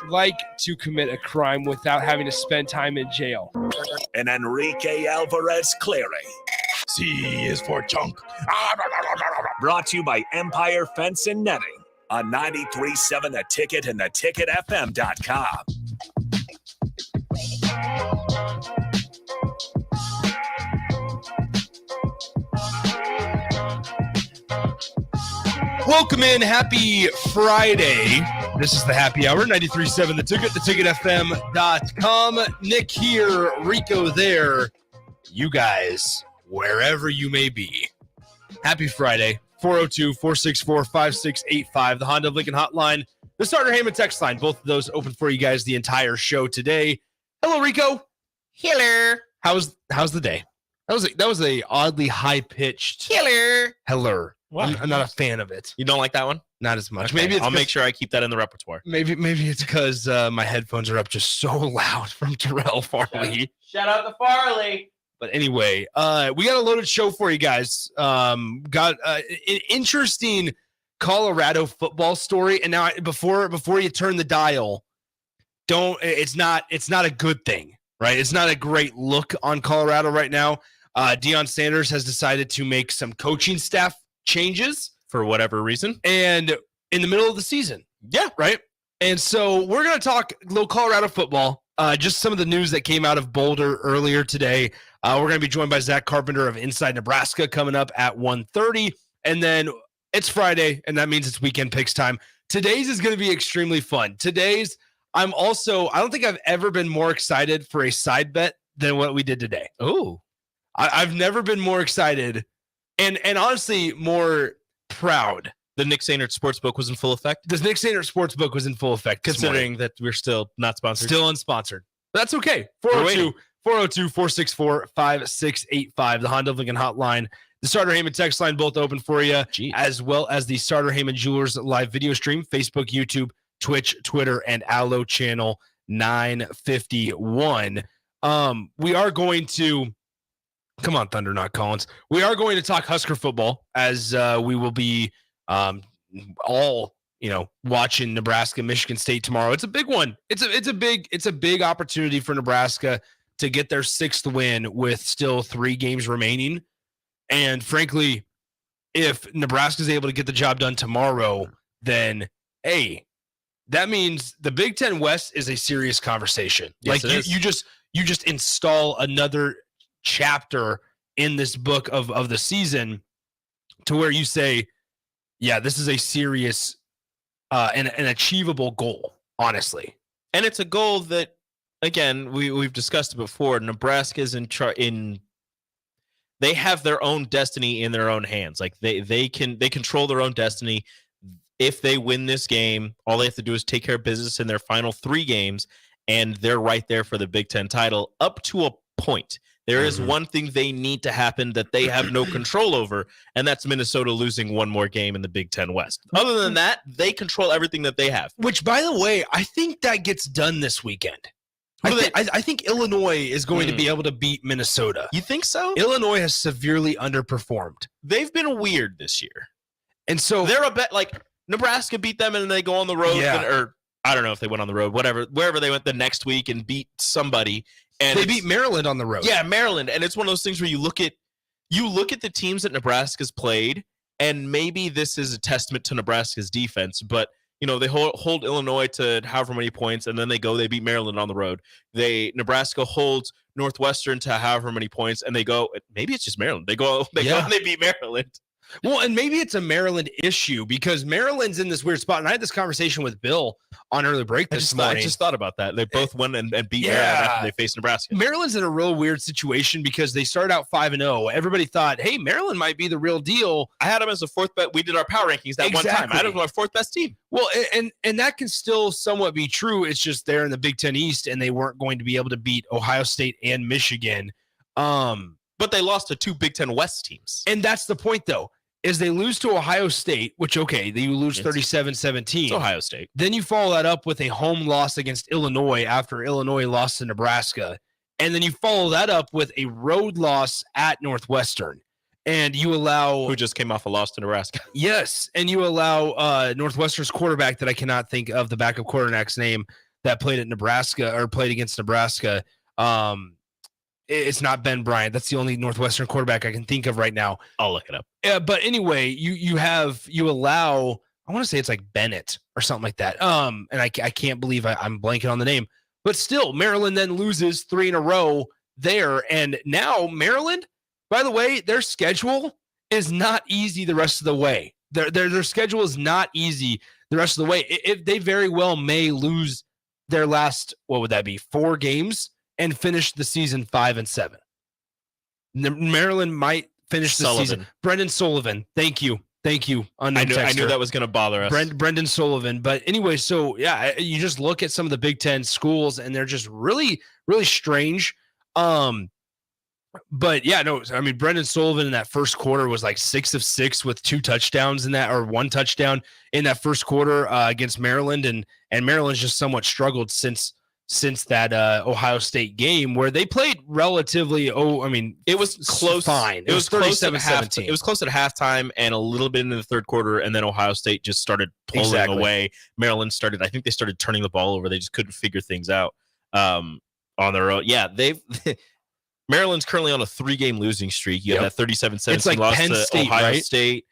like to commit a crime without having to spend time in jail. And Enrique Alvarez Clary. C is for chunk. Brought to you by Empire Fence and Netting on 93.7 The Ticket and theticketfm.com. Welcome in. Happy Friday. This is the Happy Hour, 93.7 The Ticket, theticketfm.com. Nick here, Rico there. You guys, wherever you may be. Happy Friday. 402-464-5685, the Honda of Lincoln hotline, the Starter Heyman text line. Both of those open for you guys the entire show today. Hello, Rico. Hello. How's the day? That was a oddly high-pitched hello. What? I'm not a fan of it. You don't like that one? Not as much. Okay. Maybe I'll make sure I keep that in the repertoire. Maybe it's because my headphones are up just so loud from Terrell Farley. Shout out to Farley. But anyway, we got a loaded show for you guys. Got an interesting Colorado football story. And now before you turn the dial, it's not a good thing, right? It's not a great look on Colorado right now. Deion Sanders has decided to make some coaching staff changes For whatever reason. and in the middle of the season. Yeah. Right. And so we're going to talk a little Colorado football, just some of the news that came out of Boulder earlier today. We're going to be joined by Zack Carpenter of Inside Nebraska coming up at 1:30. And then it's Friday, and that means it's weekend picks time. Today's is going to be extremely fun. I don't think I've ever been more excited for a side bet than what we did today. Oh. I've never been more excited and honestly more proud. The Nick Sainert Sportsbook was in full effect? The Nick Sainert Sportsbook was in full effect this morning. Considering that we're still not sponsored. Still unsponsored. That's okay. 402-464-5685, the Honda of Lincoln hotline, the Starter Heyman text line, both open for you, as well as the Starter Heyman Jewelers live video stream, Facebook, YouTube, Twitch, Twitter, and Allo channel 951. We are going to come on, Thunder, not Collins. We are going to talk Husker football as we will be all watching Nebraska, Michigan State tomorrow. It's a big one. It's a big opportunity for Nebraska to get their sixth win with still 3 games remaining. And frankly, if Nebraska is able to get the job done tomorrow, then that means the Big Ten West is a serious conversation. Yes, you just install another chapter in this book of the season to where you say, yeah, this is a serious and an achievable goal, honestly. And it's a goal that, again, we've discussed it before. Nebraska's they have their own destiny in their own hands. Like they control their own destiny. If they win this game, all they have to do is take care of business in their final 3 games, and they're right there for the Big Ten title up to a point. There is one thing they need to happen that they have no control over, and that's Minnesota losing one more game in the Big Ten West. Other than that, they control everything that they have. Which, by the way, I think that gets done this weekend. I think Illinois is going to be able to beat Minnesota. You think so? Illinois has severely underperformed. They've been weird this year. And so They're a bet like Nebraska beat them and then they go on the road. Or I don't know if they went on the road, wherever they went the next week and beat somebody. And they beat Maryland on the road. Yeah, Maryland. And it's one of those things where you look at the teams that Nebraska's played, and maybe this is a testament to Nebraska's defense, but they hold Illinois to however many points, and then they beat Maryland on the road. Nebraska holds Northwestern to however many points, and they go, maybe it's just Maryland. They go and they beat Maryland. Well, and maybe it's a Maryland issue because Maryland's in this weird spot. And I had this conversation with Bill on early break this morning. I just thought about that. They both went and beat Maryland after they faced Nebraska. Maryland's in a real weird situation because they started out 5-0. Everybody thought, hey, Maryland might be the real deal. I had them as a 4th bet. We did our power rankings that one time. I had them as my 4th best team. Well, and that can still somewhat be true. It's just they're in the Big Ten East and they weren't going to be able to beat Ohio State and Michigan. But they lost to 2 Big Ten West teams. And that's the point, though. Is they lose to Ohio State, which, you lose 37-17. It's Ohio State. Then you follow that up with a home loss against Illinois after Illinois lost to Nebraska. And then you follow that up with a road loss at Northwestern. and you allow Who just came off a loss to Nebraska. Yes, and you allow Northwestern's quarterback that I cannot think of the backup quarterback's name that played at Nebraska or played against Nebraska. It's not Ben Bryant. That's the only Northwestern quarterback I can think of right now. I'll look it up. But anyway, you allow, I want to say it's like Bennett or something like that. And I can't believe I'm blanking on the name. But still, Maryland then loses 3 in a row there, and now Maryland, by the way, their schedule is not easy the rest of the way. Their schedule is not easy the rest of the way. If they very well may lose their last, what would that be, 4 games and finish the season 5-7. Maryland might finish the season. Brendan Sullivan, thank you. I knew that was going to bother us. Brendan Sullivan. But anyway, so yeah, you just look at some of the Big Ten schools and they're just really, really strange. But yeah, no, I mean, Brendan Sullivan in that first quarter was like 6 of 6 with 2 touchdowns in that, or 1 touchdown in that first quarter against Maryland. And Maryland's just somewhat struggled since that Ohio State game where they played relatively. It was close. Fine. It was 37-17. It was close at halftime and a little bit into the third quarter, and then Ohio State just started pulling away. Maryland I think they started turning the ball over. They just couldn't figure things out on their own. Yeah, Maryland's currently on a 3-game losing streak. You have that 37-17 loss Penn to State, Ohio right? State.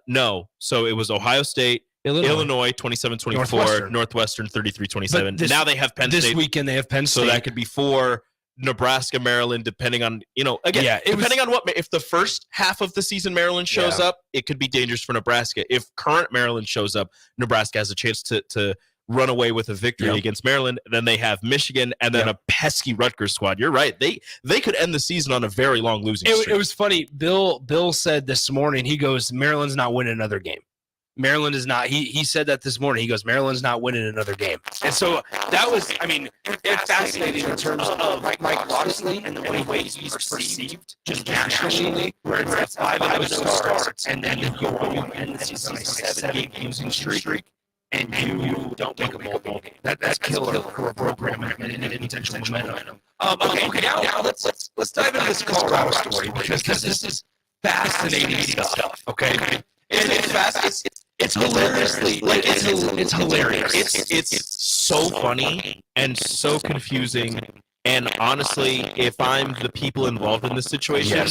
No, so it was Ohio State. Illinois 27-24, Northwestern 33-27. Now they have Penn State. This weekend they have Penn State. So that could be 4, Nebraska, Maryland, depending on, depending on what, if the first half of the season Maryland shows up, it could be dangerous for Nebraska. If current Maryland shows up, Nebraska has a chance to run away with a victory against Maryland. Then they have Michigan and then a pesky Rutgers squad. You're right. They could end the season on a very long losing streak. It was funny. Bill said this morning, he goes, Maryland's not winning another game. Maryland is not. He said that this morning. He goes, Maryland's not winning another game. And so that was, it's fascinating in terms of Mike Locksley and the way he's perceived just nationally, where it's 5-0 starts, and then you end the season on a 7-game losing streak, and you don't make a bowl game. That's killer for a program and potential momentum. Okay, now let's dive into this Colorado story because this is fascinating stuff. Okay, it's fast. It's hilariously it's hilarious. It's so funny and so confusing. And honestly, if I'm the people involved in this situation,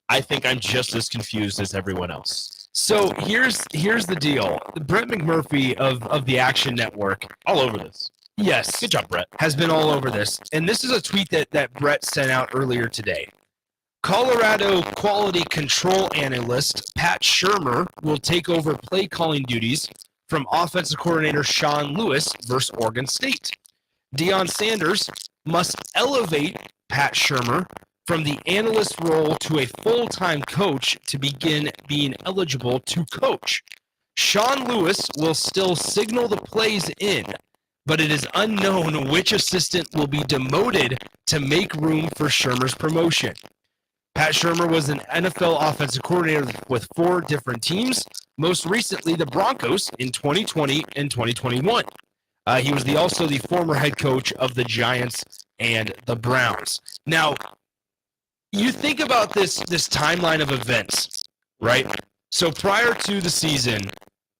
I think I'm just as confused as everyone else. So here's the deal. Brett McMurphy of the Action Network, all over this. Yes. Good job, Brett. Has been all over this. And this is a tweet that Brett sent out earlier today. Colorado quality control analyst Pat Shurmur will take over play calling duties from offensive coordinator Sean Lewis versus Oregon State. Deion Sanders must elevate Pat Shurmur from the analyst role to a full-time coach to begin being eligible to coach. Sean Lewis will still signal the plays in, but it is unknown which assistant will be demoted to make room for Shurmur's promotion. Pat Shurmur was an NFL offensive coordinator with 4 different teams, most recently the Broncos in 2020 and 2021. He was also the former head coach of the Giants and the Browns. Now, you think about this timeline of events, right? So prior to the season,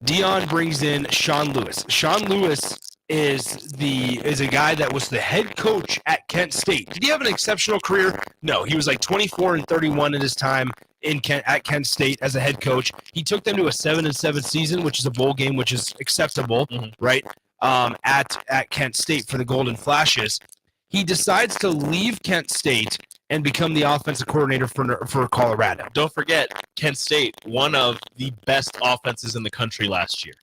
Deion brings in Sean Lewis. Sean Lewis is a guy that was the head coach at Kent State. Did he have an exceptional career? No, he was like 24-31 in his time at Kent State as a head coach. He took them to a 7-7 season, which is a bowl game, which is acceptable, right? At Kent State for the Golden Flashes. He decides to leave Kent State and become the offensive coordinator for Colorado. Don't forget, Kent State, one of the best offenses in the country last year.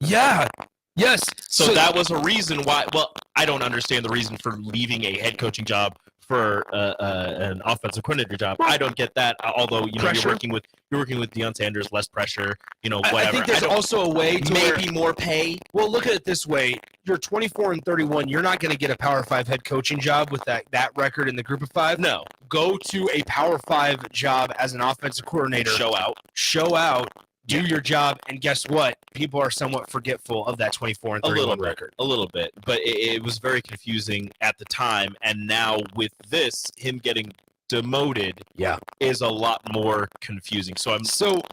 Yeah. Yes. So that was a reason why. Well, I don't understand the reason for leaving a head coaching job for an offensive coordinator job. I don't get that. Although you're working with Deion Sanders, less pressure. Whatever. I think there's also a way to maybe more pay. Well, look at it this way: you're 24-31. You're not going to get a Power 5 head coaching job with that record in the Group of 5. No. Go to a Power 5 job as an offensive coordinator. Show out. Do your job, and guess what? People are somewhat forgetful of that 24-31 record. A little bit, but it was very confusing at the time. And now with this, him getting demoted is a lot more confusing. So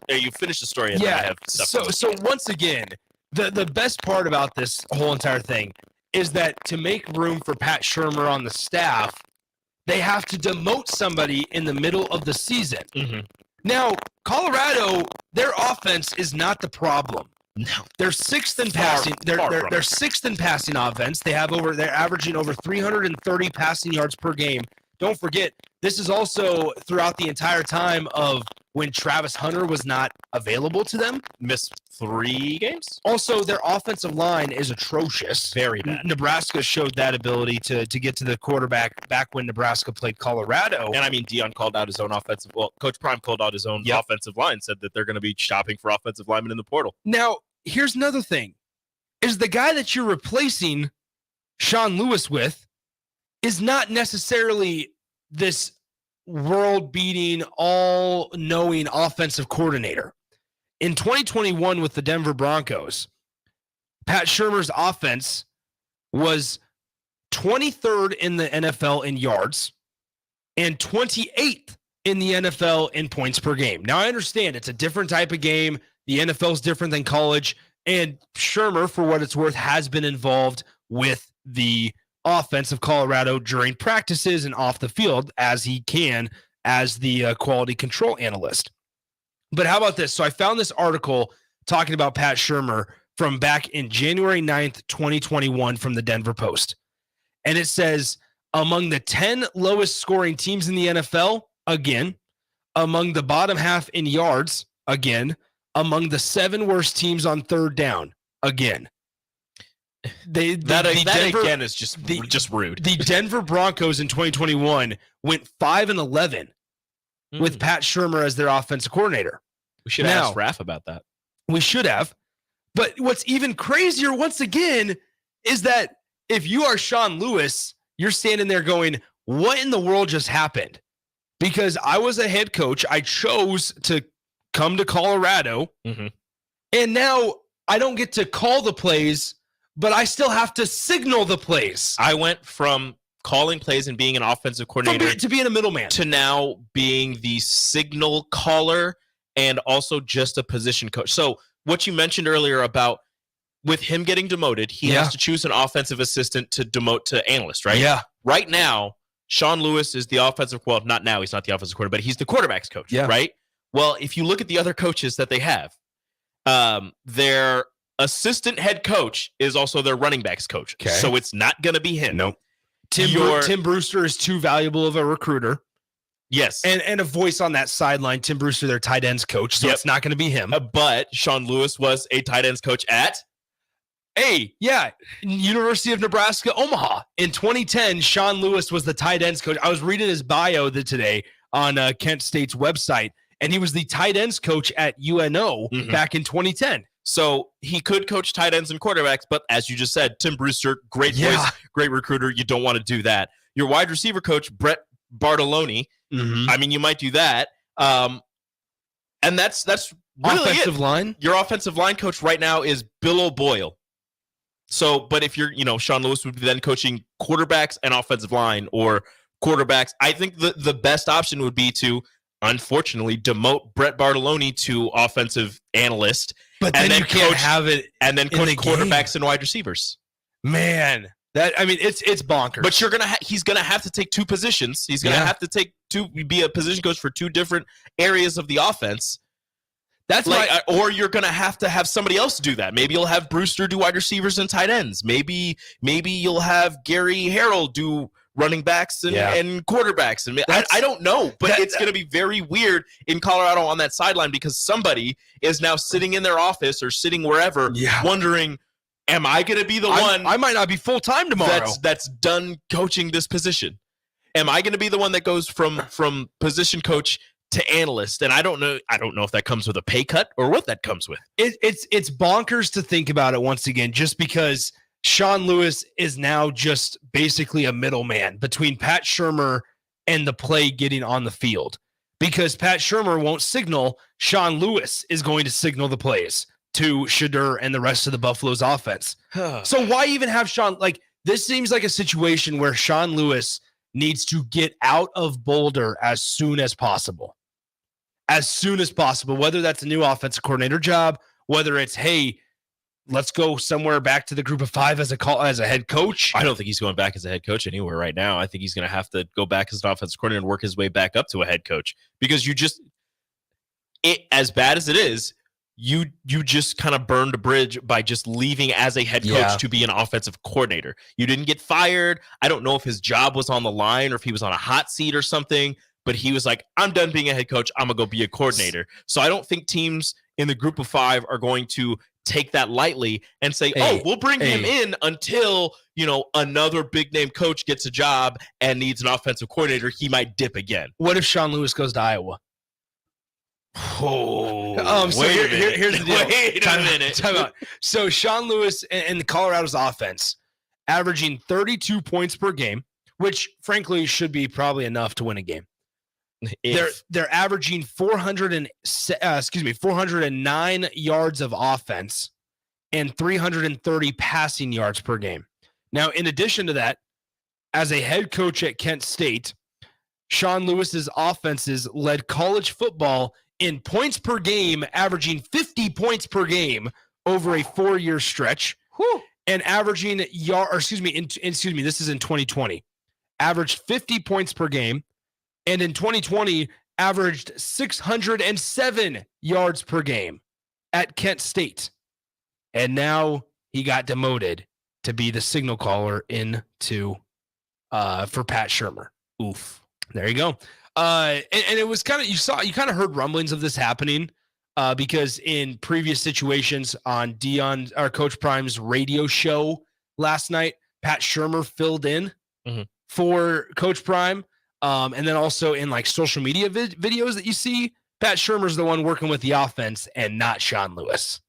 you finish the story and then I have stuff. So once again, the best part about this whole entire thing is that to make room for Pat Shurmur on the staff, they have to demote somebody in the middle of the season. Mm-hmm. Now, Colorado, their offense is not the problem. No, they're sixth in passing. They're sixth in passing offense. They're averaging over 330 passing yards per game. Don't forget, this is also throughout the entire time of when Travis Hunter was not available to them. Missed 3 games. Also, their offensive line is atrocious. Very bad. Nebraska showed that ability to get to the quarterback back when Nebraska played Colorado. And I mean, Dion called out his own offensive. Well, Coach Prime called out his own offensive line. Said that they're going to be shopping for offensive linemen in the portal. Now, here's another thing: is the guy that you're replacing Sean Lewis with is not necessarily this world-beating, all-knowing offensive coordinator. In 2021 with the Denver Broncos, Pat Shurmur's offense was 23rd in the NFL in yards and 28th in the NFL in points per game. Now, I understand it's a different type of game. The NFL is different than college, and Shurmur, for what it's worth, has been involved with the offense of Colorado during practices and off the field as he can as the quality control analyst. But how about this? So I found this article talking about Pat Shurmur from back in January 9th, 2021 from the Denver Post. And it says, among the 10 lowest scoring teams in the NFL, again, among the bottom half in yards, again, among the 7 worst teams on third down, again. That again is just rude. The Denver Broncos in 2021 went 5-11 with Pat Shurmur as their offensive coordinator. We should have asked Raph about that. We should have. But what's even crazier, once again, is that if you are Sean Lewis, you're standing there going, what in the world just happened? Because I was a head coach. I chose to come to Colorado. Mm-hmm. And now I don't get to call the plays, but I still have to signal the plays. I went from calling plays and being an offensive coordinator to being a middleman to now being the signal caller and also just a position coach. So what you mentioned earlier about with him getting demoted, he has to choose an offensive assistant to demote to analyst, right? Yeah. Right now, Sean Lewis is the offensive, well, not now, he's not the offensive coordinator, but he's the quarterback's coach, right? Well, if you look at the other coaches that they have, their assistant head coach is also their running backs coach. Okay. So it's not going to be him. Nope. Tim Brewster is too valuable of a recruiter. Yes. And a voice on that sideline. Tim Brewster, their tight ends coach. So it's not going to be him. But Sean Lewis was a tight ends coach at University of Nebraska, Omaha. In 2010, Sean Lewis was the tight ends coach. I was reading his bio today on Kent State's website, and he was the tight ends coach at UNO back in 2010. So he could coach tight ends and quarterbacks, but as you just said, Tim Brewster, great voice, great recruiter. You don't want to do that. Your wide receiver coach, Brett Bartoloni, I mean, you might do that. And that's really offensive line. Your offensive line coach right now is Bill O'Boyle. So, but if you're, Sean Lewis would be then coaching quarterbacks and offensive line or quarterbacks. I think the best option would be to, unfortunately, demote Brett Bartoloni to offensive analyst. But then you can't have it, and then coach quarterbacks and wide receivers. Man, it's bonkers. But he's gonna have to take 2 positions. He's gonna have to be a position coach for 2 different areas of the offense. That's right. Or you're gonna have to have somebody else do that. Maybe you'll have Brewster do wide receivers and tight ends. Maybe you'll have Gary Harrell do running backs and quarterbacks. And I don't know, but it's going to be very weird in Colorado on that sideline because somebody is now sitting in their office or sitting wherever wondering, am I going to be the one? I might not be full-time tomorrow. That's done coaching this position. Am I going to be the one that goes from position coach to analyst? And I don't know if that comes with a pay cut or what that comes with. It's bonkers to think about it once again, just because Sean Lewis is now just basically a middleman between Pat Shurmur and the play getting on the field, because Pat Shurmur won't signal. Sean Lewis is going to signal the plays to Shadur and the rest of the Buffalo's offense. So why even have Sean? Like, this seems like a situation where Sean Lewis needs to get out of Boulder as soon as possible. As soon as possible, whether that's a new offensive coordinator job, whether it's, hey, let's go somewhere back to the group of five as a head coach. I don't think he's going back as a head coach anywhere right now. I think he's going to have to go back as an offensive coordinator and work his way back up to a head coach, because as bad as it is, you just kind of burned a bridge by just leaving as a head coach to be an offensive coordinator. You didn't get fired. I don't know if his job was on the line or if he was on a hot seat or something, but he was like, I'm done being a head coach. I'm going to go be a coordinator. So I don't think teams in the group of five are going to take that lightly and say, we'll bring him in until, another big name coach gets a job and needs an offensive coordinator. He might dip again. What if Sean Lewis goes to Iowa? So here's the deal. Wait a minute. Time out. So Sean Lewis and Colorado's offense averaging 32 points per game, which frankly should be probably enough to win a game. They're averaging 409 yards of offense and 330 passing yards per game. Now, in addition to that, as a head coach at Kent State, Sean Lewis's offenses led college football in points per game, averaging 50 points per game over a 4-year stretch, and averaging this is in 2020, averaged 50 points per game. And in 2020, averaged 607 yards per game at Kent State. And now he got demoted to be the signal caller for Pat Shurmur. Oof. There you go. And it was kind of, you kind of heard rumblings of this happening because in previous situations on Coach Prime's radio show last night, Pat Shurmur filled in for Coach Prime. And then also in like social media videos that you see, Pat Shurmur's the one working with the offense and not Sean Lewis.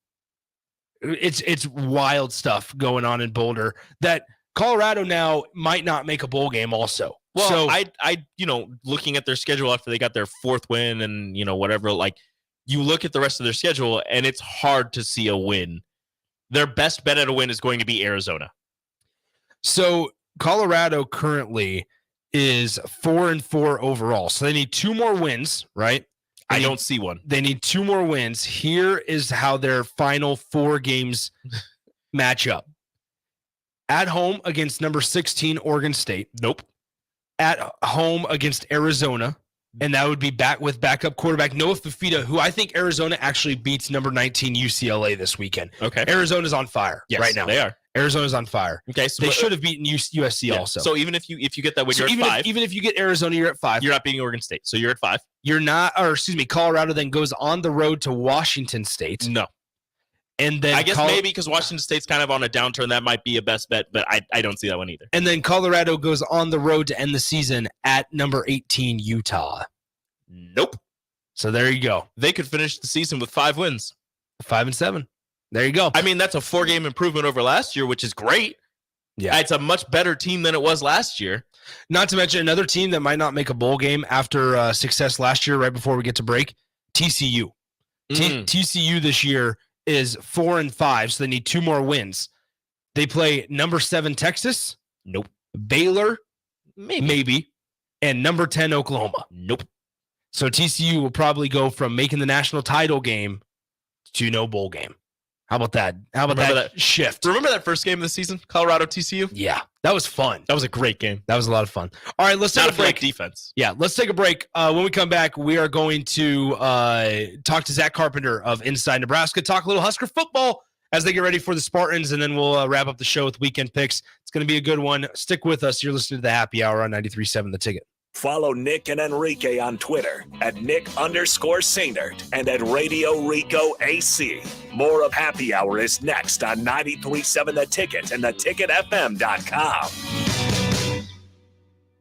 It's wild stuff going on in Boulder that Colorado now might not make a bowl game also. Well, so I looking at their schedule after they got their fourth win and, whatever, like you look at the rest of their schedule and it's hard to see a win. Their best bet at a win is going to be Arizona. So Colorado currently is 4-4 overall. So they need 2 more wins, right? I don't see one. They need 2 more wins. Here is how their final 4 games match up. At home against number 16 Oregon State. Nope. At home against Arizona. And that would be back with backup quarterback Noah Fifita, who I think Arizona actually beats number 19 UCLA this weekend. Okay. Arizona's on fire right now. They are. Arizona's on fire. Okay, so they should have beaten USC also. So even if you get that win, you're at 5. Even if you get Arizona, you're at 5. You're not beating Oregon State, so you're at 5. You're not, Colorado then goes on the road to Washington State. No. And then I guess maybe because Washington State's kind of on a downturn, that might be a best bet, but I don't see that one either. And then Colorado goes on the road to end the season at number 18 Utah. Nope. So there you go. They could finish the season with 5 wins. 5-7. There you go. I mean, that's a 4-game improvement over last year, which is great. Yeah. It's a much better team than it was last year. Not to mention another team that might not make a bowl game after success last year, right before we get to break, TCU. TCU this year is 4-5, so they need 2 more wins. They play number 7 Texas. Nope. Baylor. Maybe. And number 10 Oklahoma. Nope. So TCU will probably go from making the national title game to no bowl game. How about that? How about that shift? Remember that first game of the season, Colorado TCU? Yeah, that was fun. That was a great game. That was a lot of fun. All right, let's take a break. Defense. Yeah, let's take a break. When we come back, we are going to talk to Zack Carpenter of Inside Nebraska, talk a little Husker football as they get ready for the Spartans, and then we'll wrap up the show with weekend picks. It's going to be a good one. Stick with us. You're listening to the Happy Hour on 93.7 The Ticket. Follow Nick and Enrique on Twitter at Nick_Sainert and at Radio Rico AC. More of Happy Hour is next on 93.7 The Ticket and theticketfm.com.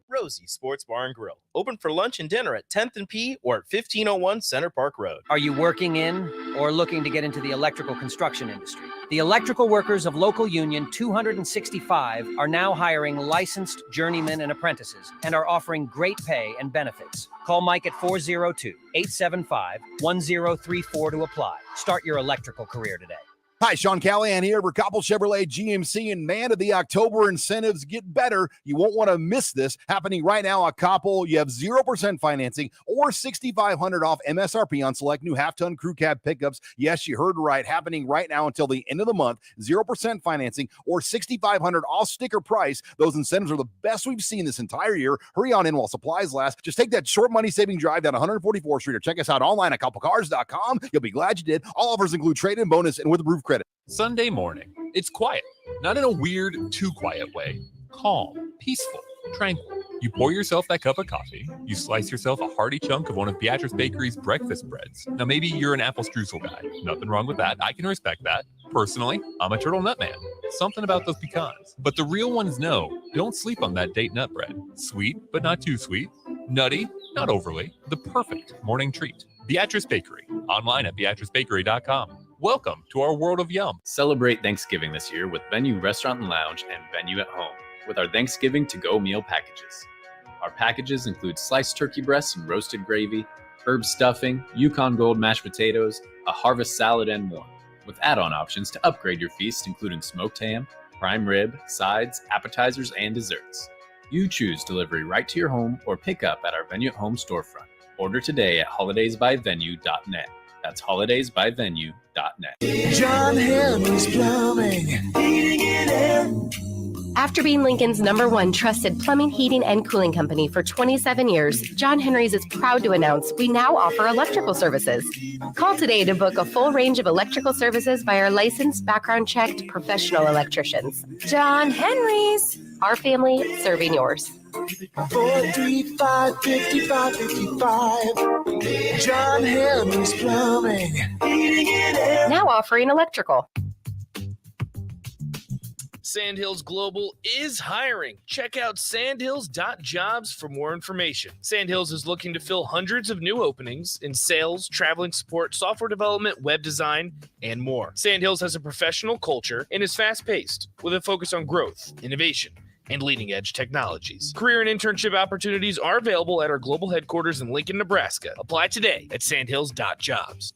Rosie Sports Bar and Grill. Open for lunch and dinner at 10th and P or at 1501 Center Park Road. Are you working in or looking to get into the electrical construction industry? The electrical workers of Local Union 265 are now hiring licensed journeymen and apprentices and are offering great pay and benefits. Call Mike at 402-875-1034 to apply. Start your electrical career today. Hi, Sean Callahan here for Coppell Chevrolet GMC, and man, do the October incentives get better. You won't want to miss this. Happening right now at Coppell, you have 0% financing or $6,500 off MSRP on select new half-ton crew cab pickups. Yes, you heard right. Happening right now until the end of the month. 0% financing or $6,500 off sticker price. Those incentives are the best we've seen this entire year. Hurry on in while supplies last. Just take that short money-saving drive down 144th Street or check us out online at CoppellCars.com. You'll be glad you did. All offers include trade-in bonus and with roof credit. Sunday morning. It's quiet, not in a weird, too quiet way. Calm, peaceful, tranquil. You pour yourself that cup of coffee. You slice yourself a hearty chunk of one of Beatrice Bakery's breakfast breads. Now, maybe you're an apple streusel guy. Nothing wrong with that. I can respect that. Personally, I'm a turtle nut man. Something about those pecans. But the real ones know, don't sleep on that date nut bread. Sweet, but not too sweet. Nutty, not overly. The perfect morning treat. Beatrice Bakery. Online at beatricebakery.com. Welcome to our world of yum. Celebrate Thanksgiving this year with Venue Restaurant and Lounge and Venue at Home with our Thanksgiving to-go meal packages. Our packages include sliced turkey breasts and roasted gravy, herb stuffing, Yukon Gold mashed potatoes, a harvest salad, and more, with add-on options to upgrade your feast, including smoked ham, prime rib, sides, appetizers, and desserts. You choose delivery right to your home or pick up at our Venue at Home storefront. Order today at holidaysbyvenue.net. That's holidaysbyvenue.net. John Henry's Plumbing, heating and air. After being Lincoln's #1 trusted plumbing, heating, and cooling company for 27 years, John Henry's is proud to announce we now offer electrical services. Call today to book a full range of electrical services by our licensed, background-checked professional electricians. John Henry's, our family serving yours. 435-5555. John Henry's Plumbing, heating and air. Now offering electrical. Sandhills Global is hiring. Check out sandhills.jobs for more information. Sandhills is looking to fill hundreds of new openings in sales, traveling support, software development, web design, and more. Sandhills has a professional culture and is fast-paced with a focus on growth, innovation, and leading-edge technologies. Career and internship opportunities are available at our global headquarters in Lincoln, Nebraska. Apply today at sandhills.jobs.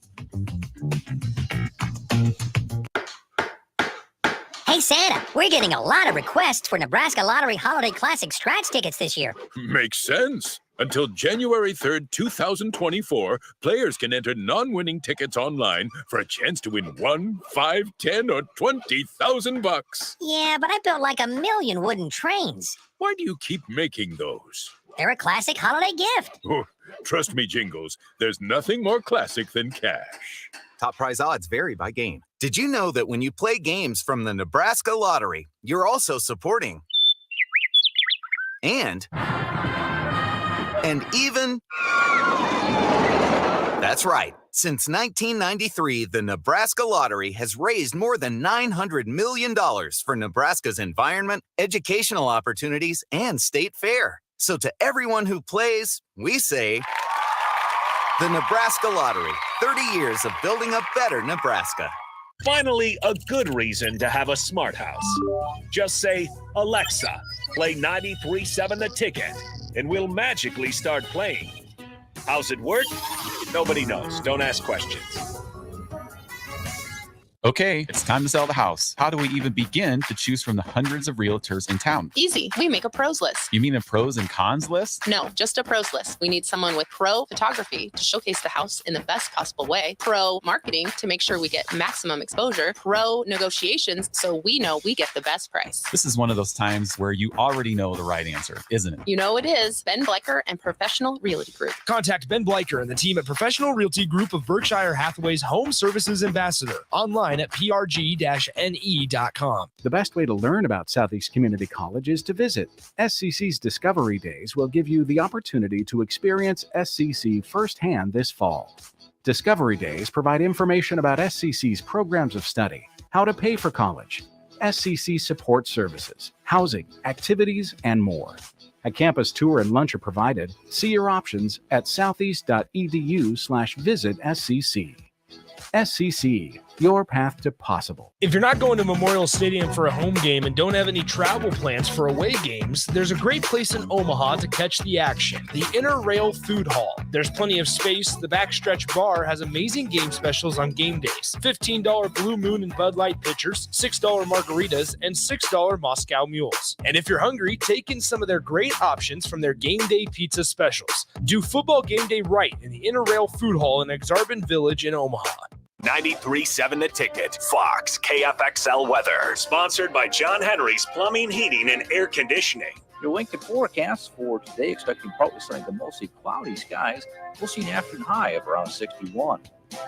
Hey, Santa, we're getting a lot of requests for Nebraska Lottery Holiday Classic scratch tickets this year. Makes sense. Until January 3rd, 2024, players can enter non-winning tickets online for a chance to win 1, 5, 10, or 20,000 bucks. Yeah, but I built like 1 million wooden trains. Why do you keep making those? They're a classic holiday gift. Oh, trust me, Jingles, there's nothing more classic than cash. Top prize odds vary by game. Did you know that when you play games from the Nebraska Lottery, you're also supporting and even... That's right. Since 1993, the Nebraska Lottery has raised more than $900 million for Nebraska's environment, educational opportunities, and state fair. So to everyone who plays, we say... The Nebraska Lottery, 30 years of building a better Nebraska. Finally, a good reason to have a smart house. Just say, Alexa, play 93.7 The Ticket, and we'll magically start playing. How's it work? Nobody knows. Don't ask questions. Okay, it's time to sell the house. How do we even begin to choose from the hundreds of realtors in town? Easy. We make a pros list. You mean a pros and cons list? No, just a pros list. We need someone with pro photography to showcase the house in the best possible way, pro marketing to make sure we get maximum exposure, pro negotiations so we know we get the best price. This is one of those times where you already know the right answer, isn't it? You know it is. Ben Blecker and Professional Realty Group. Contact Ben Blecker and the team at Professional Realty Group of Berkshire Hathaway's Home Services Ambassador online at prg-ne.com. The best way to learn about Southeast Community College is to visit. SCC's Discovery Days will give you the opportunity to experience SCC firsthand this fall. Discovery Days provide information about SCC's programs of study, how to pay for college, SCC support services, housing, activities, and more. A campus tour and lunch are provided. See your options at southeast.edu/visit SCC. SCC, your path to possible. If you're not going to Memorial Stadium for a home game and don't have any travel plans for away games, there's a great place in Omaha to catch the action, the Inner Rail Food Hall. There's plenty of space. The Backstretch Bar has amazing game specials on game days. $15 Blue Moon and Bud Light pitchers, $6 margaritas, and $6 Moscow Mules. And if you're hungry, take in some of their great options from their game day pizza specials. Do football game day right in the Inner Rail Food Hall in Exarban Village in Omaha. 93.7 The Ticket, Fox, KFXL weather. Sponsored by John Henry's Plumbing, Heating, and Air Conditioning. Your Lincoln forecast for today, expecting partly sunny to mostly cloudy skies. We'll see an afternoon high of around 61.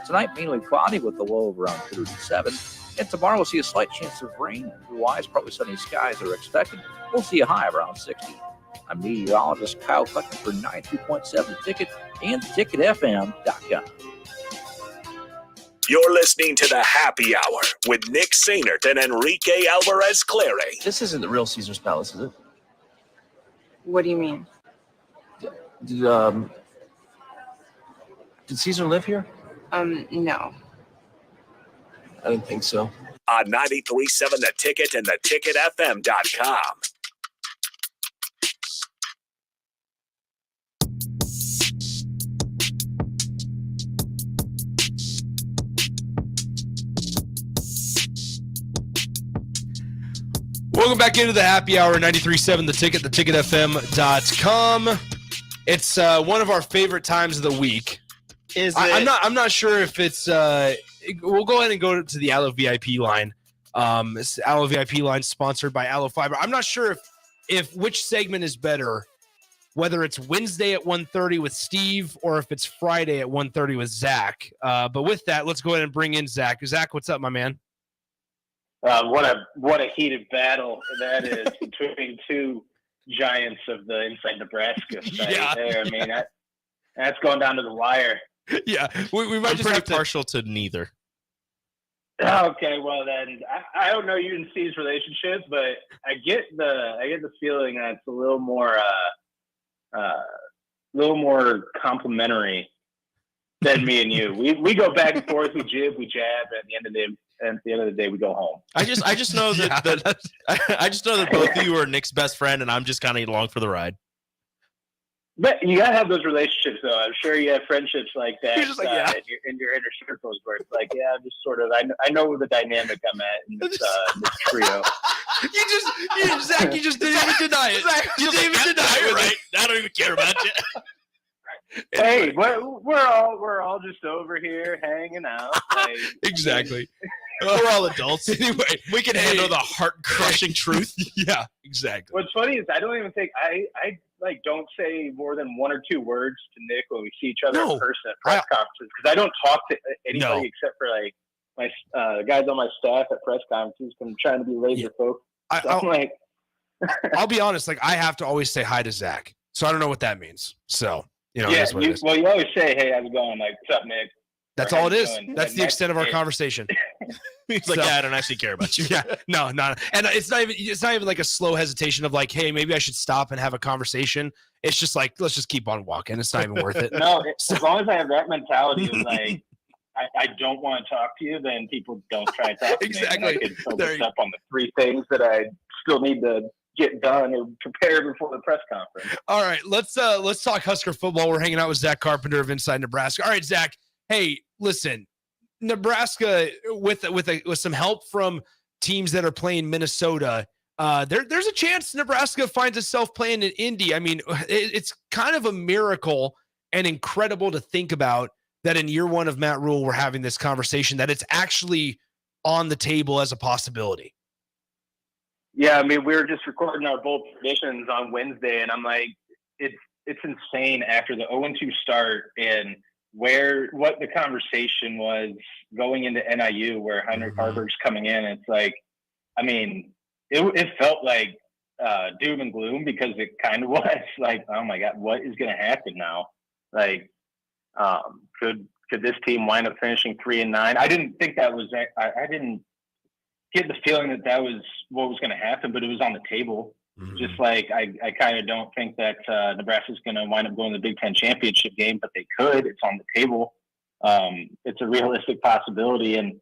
Tonight, mainly cloudy with a low of around 37. And tomorrow, we'll see a slight chance of rain. Otherwise, partly sunny skies are expected. We'll see a high of around 60. I'm meteorologist Kyle Clucker for 93.7 The Ticket and ticketfm.com. You're listening to the Happy Hour with Nick Sainert and Enrique Alvarez Clary. This isn't the real Caesar's Palace, is it? What do you mean? Did Caesar live here? No. I didn't think so. On 93.7 The Ticket and theticketfm.com. Welcome back into the Happy Hour, 93.7 The Ticket, theticketfm.com. It's one of our favorite times of the week. I'm not sure if it's we'll go ahead and go to the Allo VIP line. It's the Allo VIP line sponsored by Allo Fiber. I'm not sure if which segment is better, whether it's Wednesday at 1:30 with Steve or if it's Friday at 1:30 with Zach. But with that, let's go ahead and bring in Zach. Zach, what's up, my man? What a heated battle that is between two giants of the Inside Nebraska site there. I mean, that's going down to the wire. Yeah, we might just have partial to neither. Okay, well then, I don't know you and Steve's relationship, but I get the feeling that it's a little more complimentary than me and you. We go back and forth, we jib, we jab, and at the end of the day, we go home. I just know that I just know that both of you are Nick's best friend, and I'm just kind of along for the ride. But you gotta have those relationships, though. I'm sure you have friendships like that You're just like, in your inner circles, where it's like, yeah, I'm just sort of, I know the dynamic I'm at in this trio. Zach, you just didn't even deny it. Zach, you didn't even deny it, right? I don't even care about you. Hey, we're all just over here hanging out. Like, exactly. We're all adults. Anyway, we can handle the heart-crushing truth. Yeah, exactly. What's funny is I don't even think I don't say more than one or two words to Nick when we see each other in person at press conferences, because I don't talk to anybody except for like my guys on my staff at press conferences. I'm trying to be laser focused. I'll be honest. Like, I have to always say hi to Zach, so I don't know what that means. So you always say, "Hey, how's it going?" Like, "What's up, Nick?" That's all it is. That's the extent of our conversation. He's like, yeah, I don't actually care about you. Yeah, no. And it's not even like a slow hesitation of like, hey, maybe I should stop and have a conversation. It's just like, let's just keep on walking. It's not even worth it. No, as long as I have that mentality of like, I don't want to talk to you, then people don't try to talk to exactly. me. And I can focus up on the three things that I still need to get done or prepare before the press conference. All right, let's talk Husker football. We're hanging out with Zack Carpenter of Inside Nebraska. All right, Zach. Hey, listen, Nebraska with some help from teams that are playing Minnesota. There's a chance Nebraska finds itself playing in Indy. I mean, it's kind of a miracle and incredible to think about that in year one of Matt Rule, we're having this conversation, that it's actually on the table as a possibility. Yeah, I mean, we were just recording our bold predictions on Wednesday, and I'm like, it's insane after the 0-2 start and what the conversation was going into NIU, where Heinrich Haarberg's coming in. It's like, I mean, it felt like doom and gloom, because it kind of was like, oh my God, what is going to happen now? Like, could this team wind up finishing 3-9? I didn't think that was, I didn't get the feeling that was what was going to happen, but it was on the table. Just like I kind of don't think that Nebraska's going to wind up going to the Big Ten championship game, but they could. It's on the table. It's a realistic possibility. And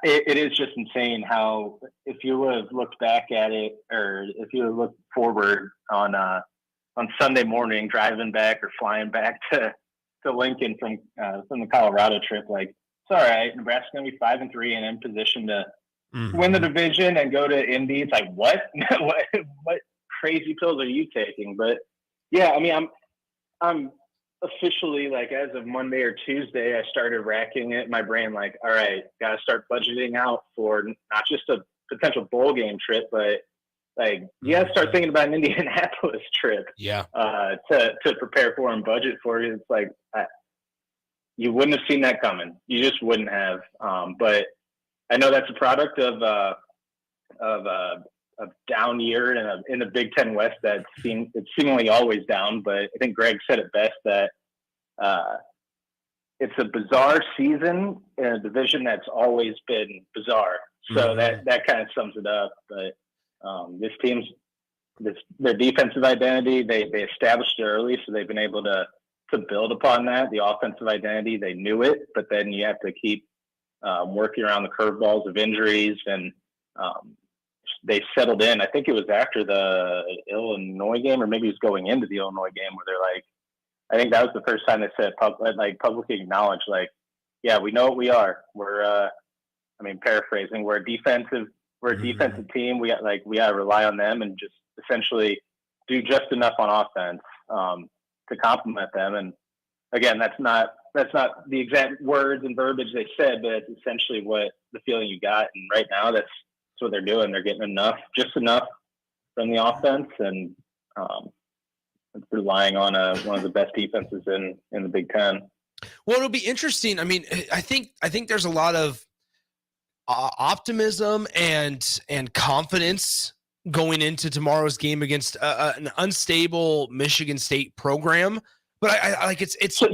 it is just insane how, if you would have looked back at it, or if you would have looked forward on Sunday morning, driving back or flying back to Lincoln from the Colorado trip, like, it's all right, Nebraska's going to be 5-3 and in position to win the division and go to Indy. It's like, what? what crazy pills are you taking? But yeah, I mean, I'm officially, like, as of Monday or Tuesday, I started racking it in my brain, like, all right, got to start budgeting out for not just a potential bowl game trip, but like, you got to start thinking about an Indianapolis trip. Yeah. To prepare for and budget for it. It's like, you wouldn't have seen that coming. You just wouldn't have. But I know that's a product of a down year in the Big Ten West it's seemingly always down. But I think Greg said it best, that it's a bizarre season in a division that's always been bizarre. So that kind of sums it up. But this team's their defensive identity, they established it early, so they've been able to build upon that. The offensive identity, they knew it, but then you have to keep working around the curveballs of injuries, and they settled in. I think it was after the Illinois game, or maybe it was going into the Illinois game, where they're like, I think that was the first time they said publicly acknowledged, like, yeah, we know what we are. We're paraphrasing, we're a defensive team. We got to rely on them and just essentially do just enough on offense to complement them. And again, that's not the exact words and verbiage they said, but it's essentially what the feeling you got. And right now, that's what they're doing. They're getting just enough from the offense, and relying on one of the best defenses in the Big Ten. Well, it'll be interesting. I mean, I think there's a lot of optimism and confidence going into tomorrow's game against an unstable Michigan State program. But I like it's so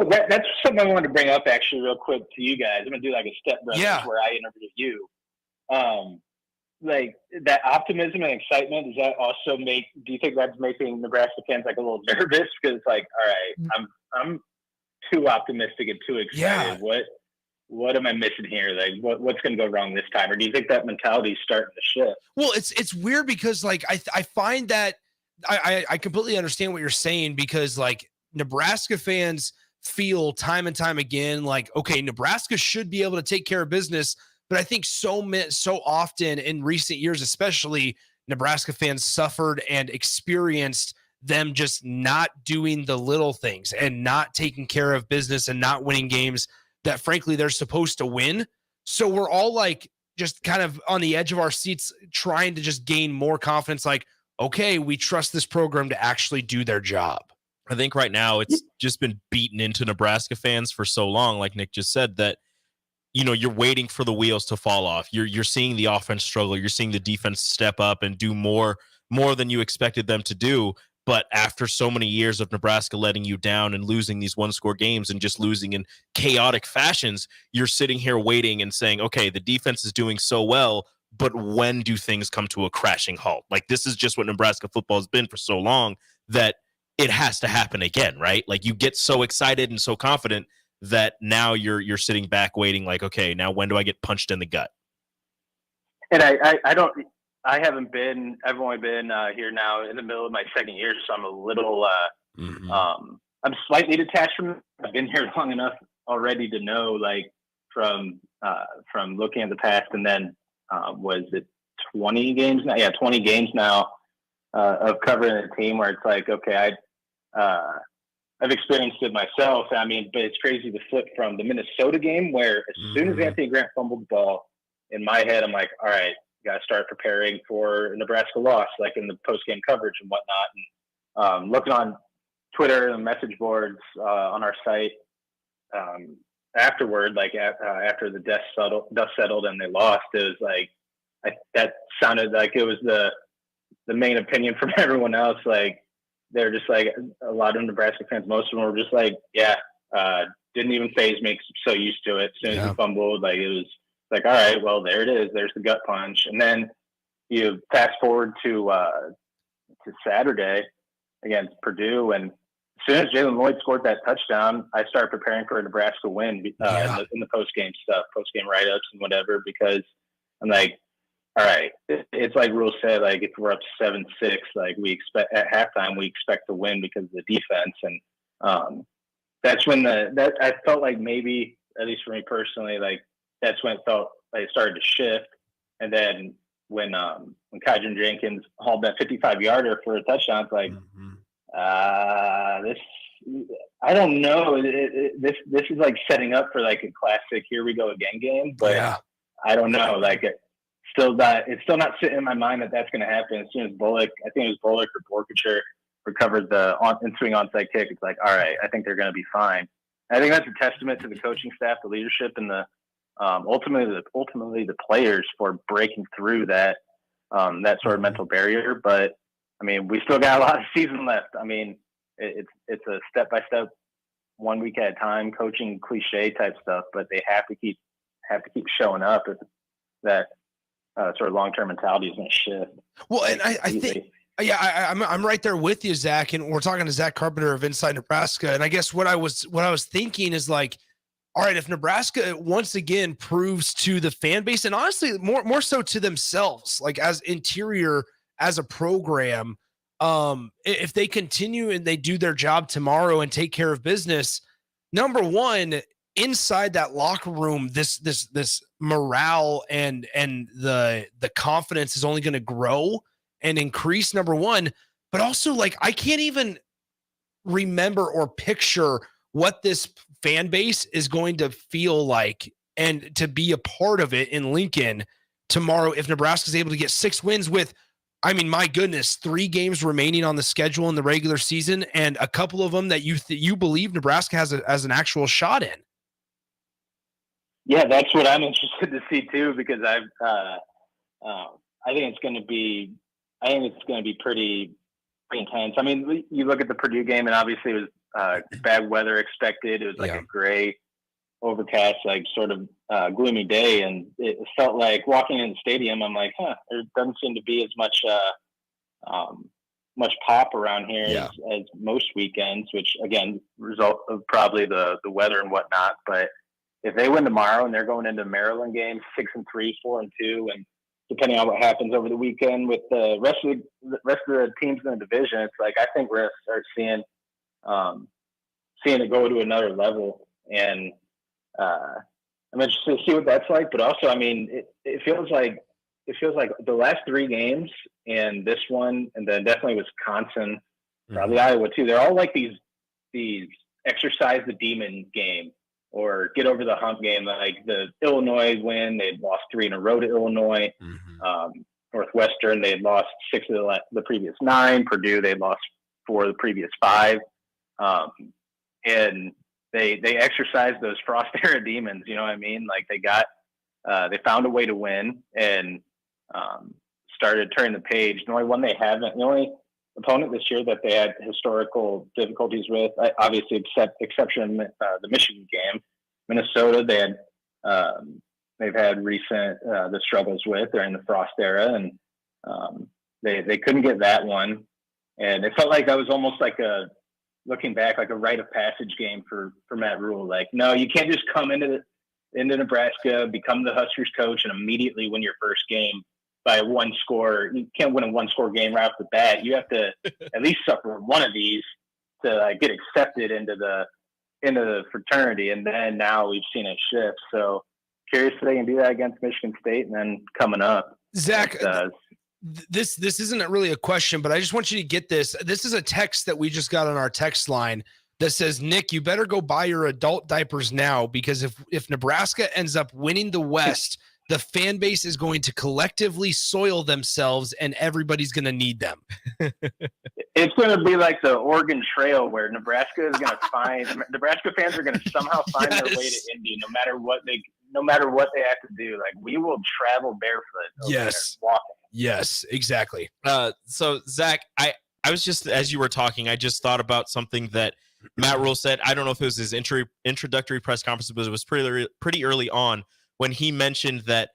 that's something I wanted to bring up actually real quick to you guys. I'm gonna do like a step brothers where I interview you. Like that optimism and excitement, does that also do you think that's making Nebraska fans like a little nervous? Because it's like, all right, I'm too optimistic and too excited. Yeah. What am I missing here? Like, what's going to go wrong this time? Or do you think that mentality is starting to shift? Well, it's weird because, like, I find that I completely understand what you're saying, because, like, Nebraska fans feel time and time again like, okay, Nebraska should be able to take care of business. But I think so often in recent years, especially, Nebraska fans suffered and experienced them just not doing the little things and not taking care of business and not winning games that frankly they're supposed to win. So we're all like just kind of on the edge of our seats trying to just gain more confidence. Like, okay, we trust this program to actually do their job. I think right now it's just been beaten into Nebraska fans for so long, like Nick just said, that, you know, you're waiting for the wheels to fall off. You're seeing the offense struggle. You're seeing the defense step up and do more than you expected them to do. But after so many years of Nebraska letting you down and losing these one-score games and just losing in chaotic fashions, you're sitting here waiting and saying, okay, the defense is doing so well, but when do things come to a crashing halt? Like, this is just what Nebraska football has been for so long that it has to happen again, right? Like, you get so excited and so confident that now you're sitting back waiting like, okay, now when do I get punched in the gut? And I've only been here now in the middle of my second year, so I'm a little, I'm slightly detached from it. I've been here long enough already to know, like, from looking at the past, and then was it 20 games now? Yeah, 20 games now of covering a team where it's like, okay, I've experienced it myself. I mean, but it's crazy to flip from the Minnesota game where as soon as Anthony Grant fumbled the ball, in my head, I'm like, all right, got to start preparing for a Nebraska loss, like in the post-game coverage and whatnot. And looking on Twitter and message boards on our site afterward, like after the dust settled and they lost, it was like that sounded like it was the main opinion from everyone else. Like, they're just like, a lot of Nebraska fans, most of them were just like, yeah, didn't even faze me, so used to it. As soon as he fumbled, like, it was like, all right, well, there it is. There's the gut punch. And then you fast forward to Saturday against Purdue, and as soon as Jalen Lloyd scored that touchdown, I started preparing for a Nebraska win in the post-game stuff, post-game write-ups and whatever, because I'm like, all right, it's like Rule said, like if we're up 7-6, like we expect at halftime, we expect to win because of the defense. And that's when I felt like maybe, at least for me personally, like that's when it felt like it started to shift. And then when Kydron Jenkins hauled that 55-yarder for a touchdown, it's like, I don't know. This is like setting up for like a classic here we go again game, but I don't know. Like it's still not sitting in my mind that that's going to happen. As soon as Bullock, I think it was Bullock or Borkacher recovered the swing onside kick, it's like, all right, I think they're going to be fine. I think that's a testament to the coaching staff, the leadership, and the ultimately the players for breaking through that sort of mental barrier. But I mean, we still got a lot of season left. I mean, it's a step-by-step, 1 week at a time coaching cliche type stuff, but they have to keep showing up if that sort of long-term mentality is going to shift. Well, and I think, I'm right there with you, Zach, and we're talking to Zack Carpenter of Inside Nebraska. And I guess what I was thinking is like, all right, if Nebraska once again proves to the fan base, and honestly more so to themselves, like as interior as a program, if they continue and they do their job tomorrow and take care of business, number one, inside that locker room, this morale and the confidence is only going to grow and increase, number one. But also, like, I can't even remember or picture what this fan base is going to feel like and to be a part of it in Lincoln tomorrow if Nebraska is able to get 6 wins with, I mean, my goodness, 3 games remaining on the schedule in the regular season, and a couple of them that you believe Nebraska has an actual shot in. Yeah, that's what I'm interested to see too, because I think it's going to be pretty intense. I mean, you look at the Purdue game, and obviously it was bad weather expected. It was like a gray, overcast, like sort of gloomy day, and it felt like walking in the stadium, I'm like, there doesn't seem to be as much pop around here as most weekends, which again, result of probably the weather and whatnot. But if they win tomorrow and they're going into Maryland games 6-3, 4-2, and depending on what happens over the weekend with the rest of the teams in the division, it's like I think we're going to start seeing it go to another level. And I'm interested to see what that's like. But also, I mean, it feels like the last 3 games and this one, and then definitely Wisconsin, probably Iowa too. They're all like these exercise the demon game or get over the hump game. Like the Illinois win, they'd lost 3 in a row to Illinois. Northwestern, they had lost 6 of the previous 9. Purdue, they lost 4 of the previous 5. And they exercised those Frost era demons. You know what I mean? Like they found a way to win and started turning the page. The only opponent this year that they had historical difficulties with, obviously exception the Michigan game, Minnesota, they've had recent the struggles with. They're in the Frost era, and they couldn't get that one. And it felt like that was almost like looking back, like a rite of passage game for Matt Rule. Like, no, you can't just come into Nebraska, become the Huskers coach, and immediately win your first game by 1 score. You can't win a 1-score game right off the bat. You have to at least suffer one of these to get accepted into the fraternity. And then now we've seen it shift. So curious if they can do that against Michigan State, and then coming up, Zach. This isn't really a question, but I just want you to get this. This is a text that we just got on our text line that says, Nick, you better go buy your adult diapers now, because if Nebraska ends up winning the West, the fan base is going to collectively soil themselves and everybody's going to need them. It's going to be like the Oregon Trail, where Nebraska is going to Nebraska fans are going to somehow find their way to Indy, no matter what they have to do. Like, we will travel barefoot. Yes. Walking. Yes, exactly. So Zach, I was just, as you were talking, I just thought about something that Matt Rule said. I don't know if it was his introductory press conference, but it was pretty early on when he mentioned that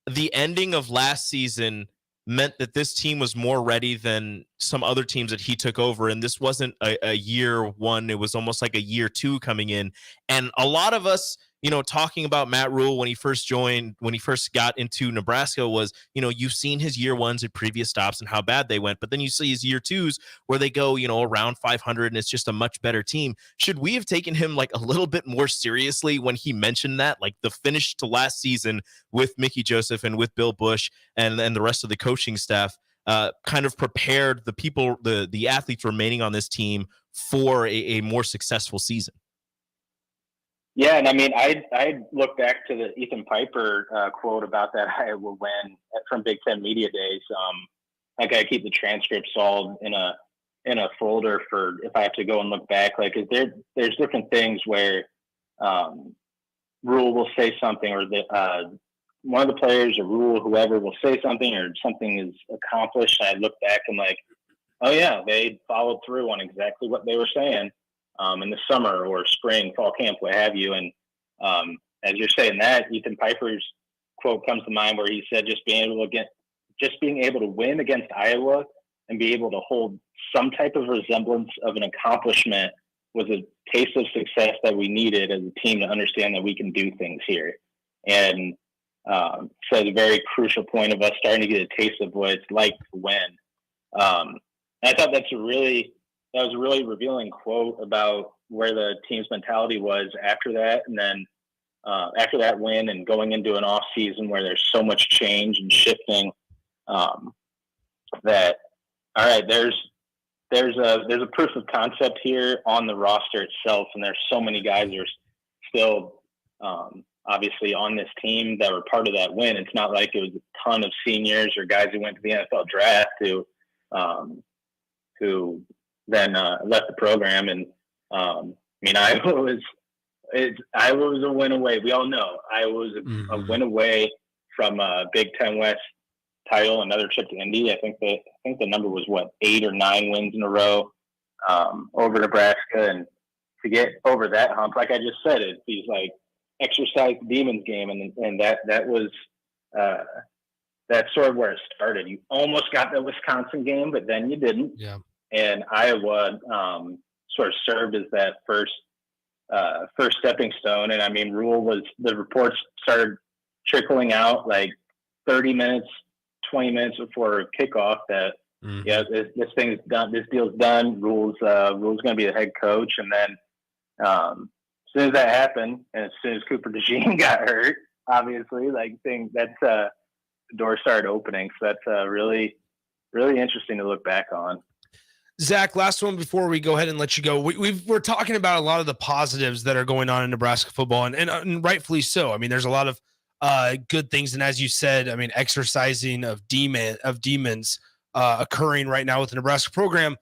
the ending of last season meant that this team was more ready than some other teams that he took over. And this wasn't a year one. It was almost like a year two coming in. And a lot of us, talking about Matt Rule when he first got into Nebraska was, you've seen his year ones at previous stops and how bad they went. But then you see his year twos where they go, around 500 and it's just a much better team. Should we have taken him like a little bit more seriously when he mentioned that, like the finish to last season with Mickey Joseph and with Bill Bush and the rest of the coaching staff kind of prepared the people, the athletes remaining on this team for a more successful season? Yeah, and I mean, I look back to the Ethan Piper quote about that Iowa win from Big Ten Media Days. I gotta keep the transcripts all in a folder for if I have to go and look back. Like, there's different things where Rule will say something, or one of the players, or Rule, whoever, will say something, or something is accomplished. And I look back and like, oh yeah, they followed through on exactly what they were saying. In the summer or spring, fall camp, what have you. And as you're saying that, Ethan Piper's quote comes to mind where he said just being able to win against Iowa and be able to hold some type of resemblance of an accomplishment was a taste of success that we needed as a team to understand that we can do things here. And so it's a very crucial point of us starting to get a taste of what it's like to win. And I thought that was a really revealing quote about where the team's mentality was after that. And then after that win and going into an off season where there's so much change and shifting, that, all right, there's a proof of concept here on the roster itself. And there's so many guys that are still obviously on this team that were part of that win. It's not like it was a ton of seniors or guys who went to the NFL draft who then left the program. And Iowa was a win away. We all know Iowa was a win away from a Big Ten West title, another trip to Indy. I think the number was 8 or 9 wins in a row over Nebraska, and to get over that hump, like I just said, he's like exercise the demons game, and that was that's sort of where it started. You almost got the Wisconsin game, but then you didn't. Yeah. And Iowa sort of served as that first stepping stone. And I mean, the reports started trickling out like 30 minutes, 20 minutes before kickoff that, this thing's done, this deal's done. Rule's going to be the head coach. And then as soon as that happened, and as soon as Cooper DeJean got hurt, obviously, the door started opening. So that's really, really interesting to look back on. Zach, last one before we go ahead and let you go. We're talking about a lot of the positives that are going on in Nebraska football, and rightfully so. I mean, there's a lot of good things, and as you said, I mean, exercising of demons occurring right now with the Nebraska program.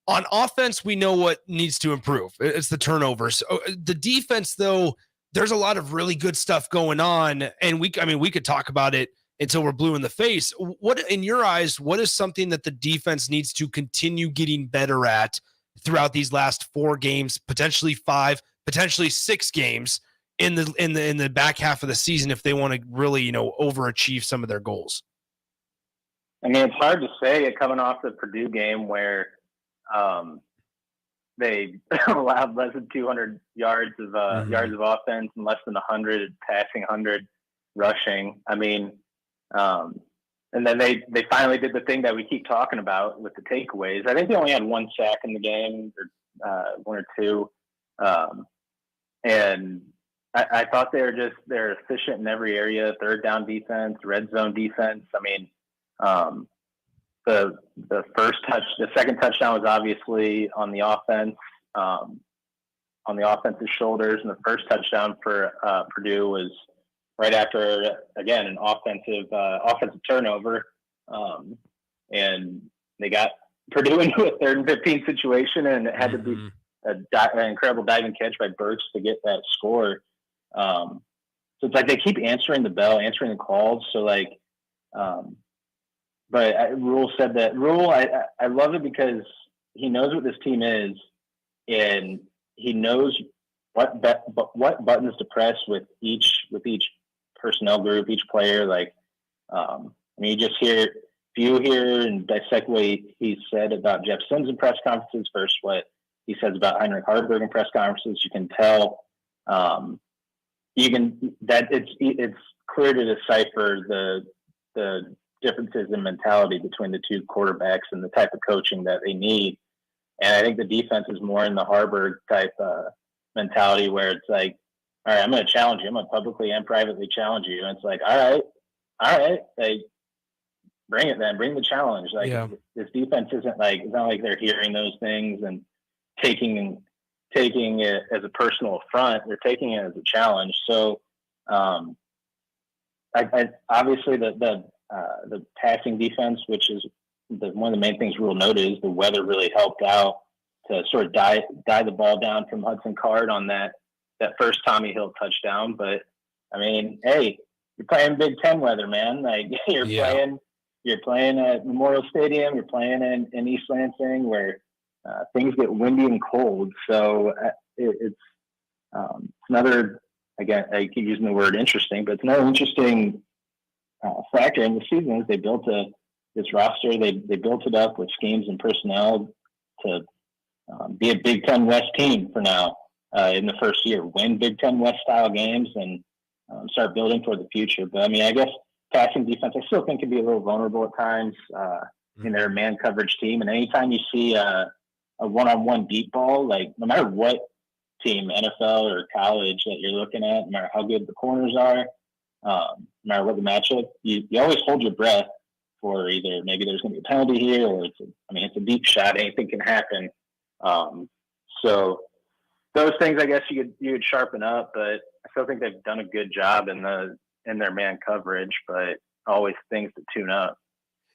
On offense, we know what needs to improve. It's the turnovers. The defense, though, there's a lot of really good stuff going on, and we could talk about it until we're blue in the face. What, in your eyes, what is something that the defense needs to continue getting better at throughout these last 4 games, potentially 5, potentially 6 games in the back half of the season if they want to really, overachieve some of their goals? I mean, it's hard to say it coming off the Purdue game where they allowed less than 200 yards of offense and less than 100 passing, 100 rushing. I mean, and then they finally did the thing that we keep talking about with the takeaways. I think they only had 1 sack in the game, or 1 or 2. And I thought they're efficient in every area, third down defense, red zone defense. I mean, the second touchdown was obviously on the offense, on the offensive shoulders, and the first touchdown for Purdue was right after, again, an offensive turnover. And they got Purdue into a 3rd and 15 situation, and it had to be an incredible diving catch by Burks to get that score. So it's like they keep answering the bell, answering the calls. So but Rule said that. Rule, I love it because he knows what this team is, and he knows what buttons to press with each personnel group, each player. You just hear view here and dissect what he said about Jeff Sims in press conferences versus what he says about Heinrich Harburg in press conferences, you can tell it's clear to decipher the differences in mentality between the two quarterbacks and the type of coaching that they need. And I think the defense is more in the Harburg type mentality where it's like, all right, I'm going to challenge you. I'm going to publicly and privately challenge you. And it's like, all right, like, bring it then. Bring the challenge. Like, this defense isn't like, it's not like they're hearing those things and taking it as a personal affront. They're taking it as a challenge. So, I obviously the passing defense, which is one of the main things we'll note, is the weather really helped out to sort of die the ball down from Hudson Card on that first Tommy Hill touchdown. But I mean, hey, you're playing Big Ten weather, man. Like you're playing at Memorial Stadium, you're playing in East Lansing where things get windy and cold. So it's another, again, I keep using the word interesting, but it's another interesting factor in the season is they built this roster. They built it up with schemes and personnel to be a Big Ten West team for now in the first year, win Big Ten West style games and start building for the future. But I mean, I guess passing defense, I still think can be a little vulnerable at times in their man coverage team. And anytime you see a one-on-one deep ball, like no matter what team, NFL or college that you're looking at, no matter how good the corners are, no matter what the matchup, you always hold your breath for either maybe there's going to be a penalty here or it's a deep shot. Anything can happen. So those things, I guess you would sharpen up, but I still think they've done a good job in their man coverage, but always things to tune up.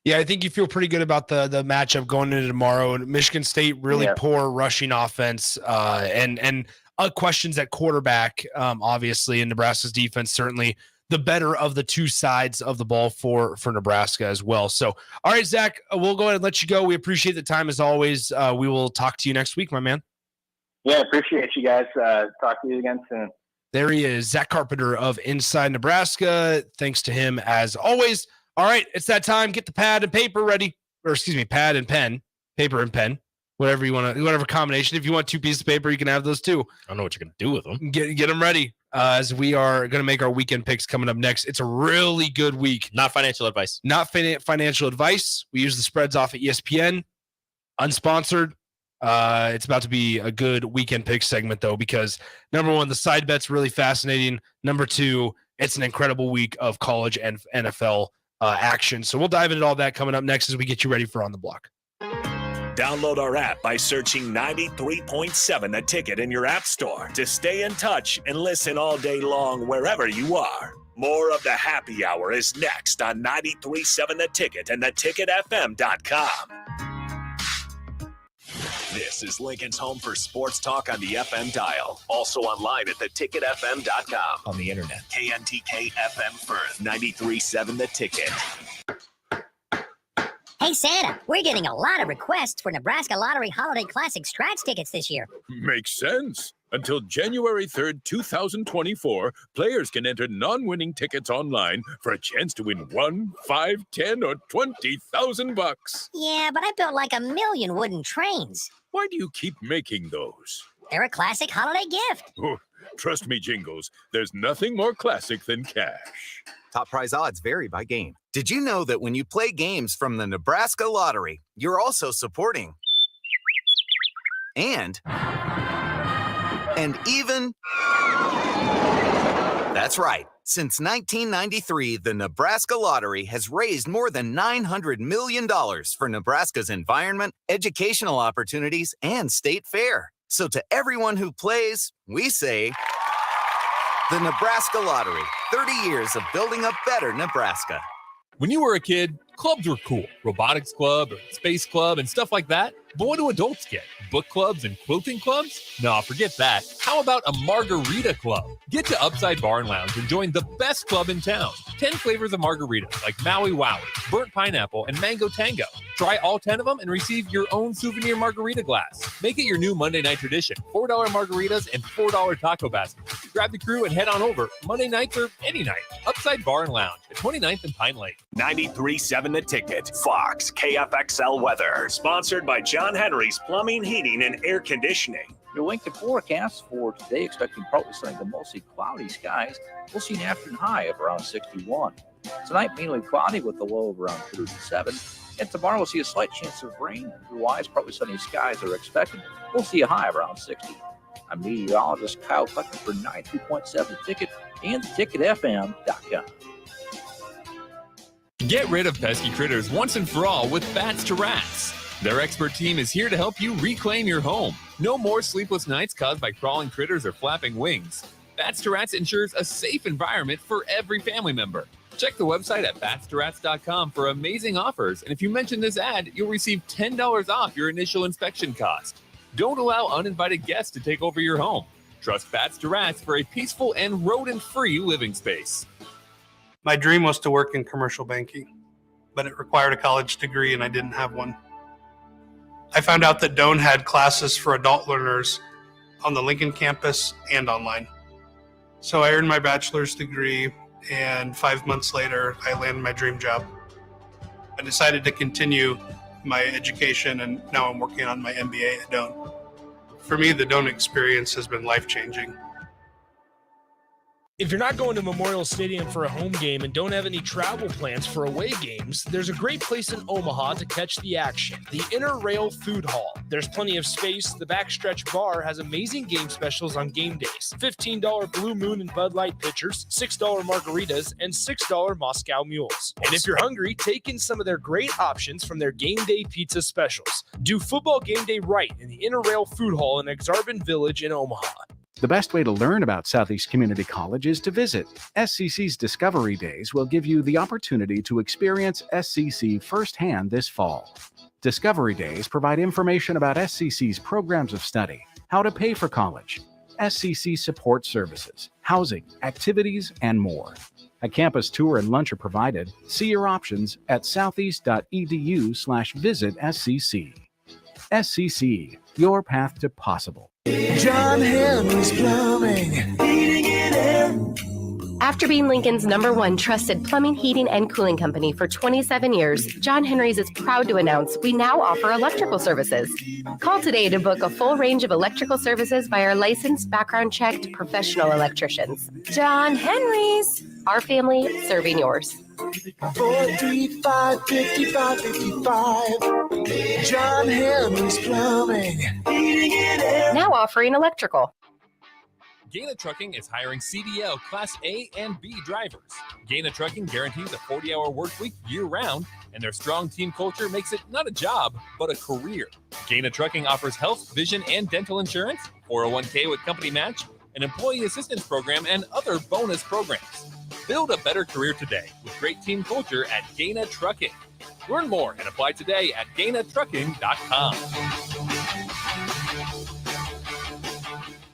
Yeah, I think you feel pretty good about the matchup going into tomorrow. And Michigan State really poor rushing offense and questions at quarterback, obviously, and Nebraska's defense certainly the better of the two sides of the ball for Nebraska as well. So, all right, Zach, we'll go ahead and let you go. We appreciate the time as always. We will talk to you next week, my man. Yeah, appreciate you guys. Talk to you again soon. There he is, Zack Carpenter of Inside Nebraska. Thanks to him as always. All right, it's that time. Get the pad and paper ready. Or excuse me, pad and pen. Paper and pen. Whatever you want to, whatever combination. If you want two pieces of paper, you can have those too. I don't know what you're going to do with them. Get them ready as we are going to make our weekend picks coming up next. It's a really good week. Not financial advice. Not financial advice. We use the spreads off at ESPN. Unsponsored. It's about to be a good weekend pick segment, though, because number one, the side bet's really fascinating. Number two, it's an incredible week of college and NFL action. So we'll dive into all that coming up next as we get you ready for On the Block. Download our app by searching 93.7 The Ticket in your app store to stay in touch and listen all day long wherever you are. More of the happy hour is next on 93.7 The Ticket and theticketfm.com. This is Lincoln's home for sports talk on the FM dial. Also online at theticketfm.com. On the internet. KNTK FM Firth, 93.7 The Ticket. Hey, Santa, we're getting a lot of requests for Nebraska Lottery Holiday Classic scratch tickets this year. Makes sense. Until January 3rd, 2024, players can enter non-winning tickets online for a chance to win 1, 5, 10, or 20,000 bucks. Yeah, but I built like 1 million wooden trains. Why do you keep making those? They're a classic holiday gift. Oh, trust me, Jingles, there's nothing more classic than cash. Top prize odds vary by game. Did you know that when you play games from the Nebraska Lottery, you're also supporting and even... That's right. Since 1993, the Nebraska Lottery has raised more than $900 million for Nebraska's environment, educational opportunities, and state fair. So to everyone who plays, we say... The Nebraska Lottery, 30 years of building a better Nebraska. When you were a kid, clubs were cool. Robotics club or space club and stuff like that. But what do adults get? Book clubs and quilting clubs? Nah, forget that. How about a margarita club? Get to Upside Bar and Lounge and join the best club in town. 10 flavors of margaritas like Maui Wowie, burnt pineapple, and mango tango. Try all 10 of them and receive your own souvenir margarita glass. Make it your new Monday night tradition. $4 margaritas and $4 taco baskets. Grab the crew and head on over Monday nights or any night. Upside Bar and Lounge at 29th and Pine Lake. 93.7 The Ticket, Fox, KFXL weather. Sponsored by John Henry's Plumbing, Heating, and Air Conditioning. Your Lincoln forecast for today, expecting partly sunny to mostly cloudy skies. We'll see an afternoon high of around 61. Tonight, mainly cloudy with a low of around 37. And tomorrow, we'll see a slight chance of rain. Otherwise, partly sunny skies are expected. We'll see a high of around 60. I'm meteorologist Kyle Clucker for 92.7 The Ticket and ticketfm.com. Get rid of pesky critters once and for all with Bats to Rats. Their expert team is here to help you reclaim your home. No more sleepless nights caused by crawling critters or flapping wings. Bats to Rats ensures a safe environment for every family member. Check the website at batstoRats.com for amazing offers, and if you mention this ad, you'll receive $10 off your initial inspection cost. Don't allow uninvited guests to take over your home. Trust Bats to Rats for a peaceful and rodent-free living space. My dream was to work in commercial banking, but it required a college degree and I didn't have one. I found out that Doane had classes for adult learners on the Lincoln campus and online. So I earned my bachelor's degree, and 5 months later, I landed my dream job. I decided to continue my education, and now I'm working on my MBA at Doane. For me, the Doane experience has been life-changing. If you're not going to Memorial Stadium for a home game and don't have any travel plans for away games, there's a great place in Omaha to catch the action, the Inner Rail Food Hall. There's plenty of space. The Backstretch Bar has amazing game specials on game days. $15 Blue Moon and Bud Light pitchers, $6 margaritas, and $6 Moscow mules. And if you're hungry, take in some of their great options from their game day pizza specials. Do football game day right in the Inner Rail Food Hall in Exarban Village in Omaha. The best way to learn about Southeast Community College is to visit. SCC's Discovery Days will give you the opportunity to experience SCC firsthand this fall. Discovery Days provide information about SCC's programs of study, how to pay for college, SCC support services, housing, activities, and more. A campus tour and lunch are provided. See your options at southeast.edu/visit SCC. SCC, your path to possible. John Henry's Plumbing, Heating and Air. After being Lincoln's #1 trusted plumbing, heating, and cooling company for 27 years, John Henry's is proud to announce we now offer electrical services. Call today to book a full range of electrical services by our licensed, background-checked professional electricians. John Henry's, our family serving yours. 435-5555. John Henry's Plumbing, Heating and Air. Now offering electrical. Gaina Trucking is hiring CDL Class A and B drivers. Gaina Trucking guarantees a 40-hour work week year-round, and their strong team culture makes it not a job, but a career. Gaina Trucking offers health, vision, and dental insurance, 401k with company match, an employee assistance program, and other bonus programs. Build a better career today with great team culture at Gaina Trucking. Learn more and apply today at GainaTrucking.com.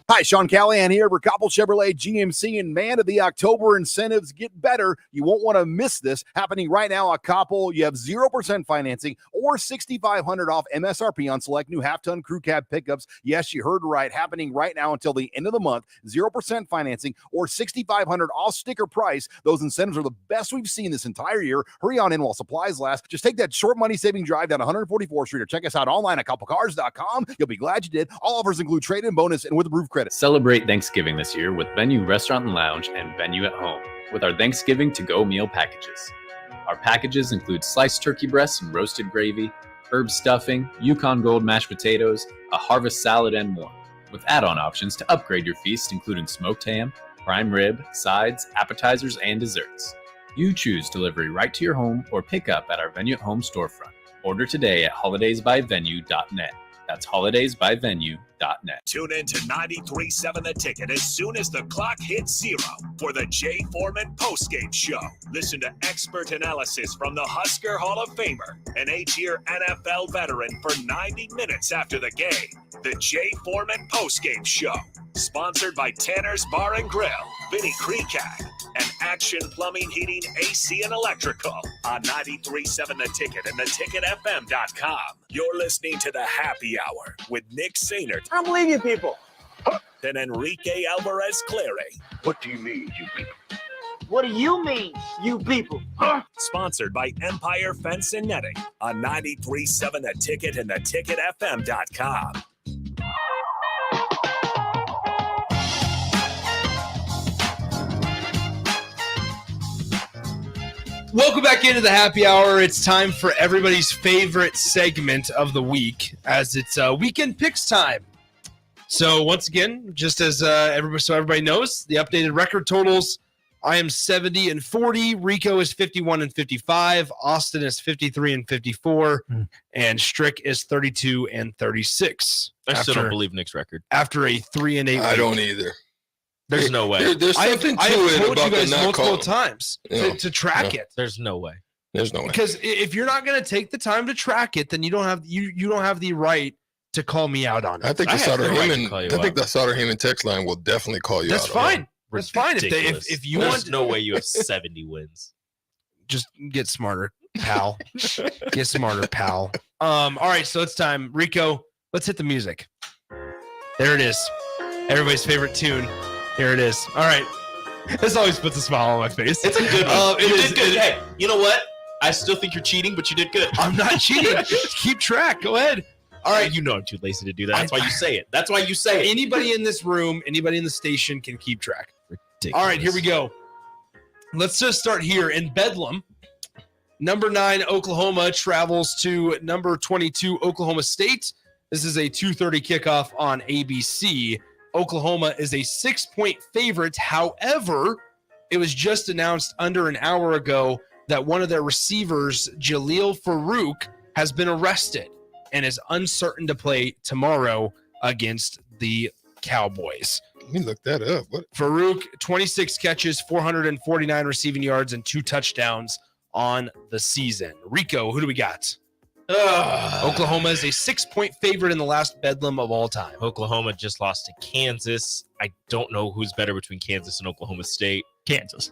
Hi, Sean Callahan here for Koppel Chevrolet GMC, and man, the October incentives get better. You won't want to miss this. Happening right now at Koppel, you have 0% financing or $6,500 off MSRP on select new half-ton crew cab pickups. Yes, you heard right. Happening right now until the end of the month. 0% financing or $6,500 off sticker price. Those incentives are the best we've seen this entire year. Hurry on in while supplies last. Just take that short money-saving drive down 144th Street or check us out online at koppelcars.com. You'll be glad you did. All offers include trade-in bonus and with roof credit. Celebrate Thanksgiving this year with Venue Restaurant and Lounge and Venue at Home with our Thanksgiving to-go meal packages. Our packages include sliced turkey breasts and roasted gravy, herb stuffing, Yukon Gold mashed potatoes, a harvest salad, and more, with add-on options to upgrade your feast, including smoked ham, prime rib, sides, appetizers, and desserts. You choose delivery right to your home or pick up at our Venue at Home storefront. Order today at holidaysbyvenue.net. That's holidaysbyvenue.net. Tune in to 93.7 The Ticket as soon as the clock hits 0 for the Jay Foreman postgame show. Listen to expert analysis from the Husker Hall of Famer, an 8-year NFL veteran, for 90 minutes after the game. The Jay Foreman postgame show, sponsored by Tanner's Bar and Grill, Vinny Kreekak, and Action Plumbing, Heating, AC, and Electrical on 93.7 The Ticket and theticketfm.com. You're listening to the Happy Hour with Nick Sainert. I don't believe you people. and Enrique Alvarez Clary. What do you mean, you people? What do you mean, you people? Huh? Sponsored by Empire Fence and Netting on 93.7 The Ticket and theticketfm.com. Welcome back into the happy hour. It's time for everybody's favorite segment of the week, as it's weekend picks time. So once again, just as everybody knows, the updated record totals. I am 70-40. Rico is 51-55. Austin is 53-54, and Strick is 32-36. I still don't believe Nick's record After a 3-8. I don't either. There's no way. There's something I to have it told about you guys the not multiple call. times to track it. There's no way. There's no way. Because if you're not going to take the time to track it, then you don't have the right to call me out on it. I think the Sauter Heyman text line will definitely call you That's out. fine. That's fine. If you There's want, no way you have 70 wins. Just get smarter, pal. Get smarter, pal. All right, so it's time. Rico, let's hit the music. There it is. Everybody's favorite tune. Here it is. All right. This always puts a smile on my face. It's a good one. You did good. Hey, you know what? I still think you're cheating, but you did good. I'm not cheating. Keep track. Go ahead. All right. You know I'm too lazy to do that. That's why you say it. That's why you say it. Anybody in this room, anybody in the station can keep track. Ridiculous. All right, here we go. Let's just start here in Bedlam. Number 9, Oklahoma travels to number 22, Oklahoma State. This is a 2:30 kickoff on ABC. Oklahoma is a 6-point favorite. However, it was just announced under an hour ago that one of their receivers, Jaleel Farouk, has been arrested and is uncertain to play tomorrow against the Cowboys. Let me look that up. What? Farouk, 26 catches, 449 receiving yards, and 2 touchdowns on the season. Rico, who do we got? Oklahoma is a 6-point favorite in the last Bedlam of all time. Oklahoma just lost to Kansas. I don't know who's better between Kansas and Oklahoma State. Kansas.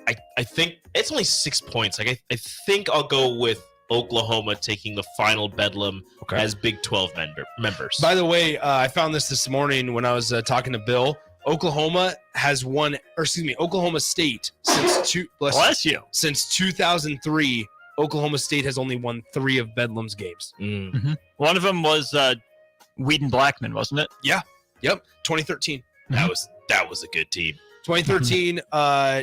I think it's only 6 points. Like I think I'll go with Oklahoma taking the final Bedlam as Big 12 members. By the way, I found this morning when I was talking to Bill. Oklahoma State since 2003. Oklahoma State has only won 3 of Bedlam's games. Mm-hmm. One of them was Whedon Blackman, wasn't it? Yeah. Yep. 2013. That was a good team. 2013,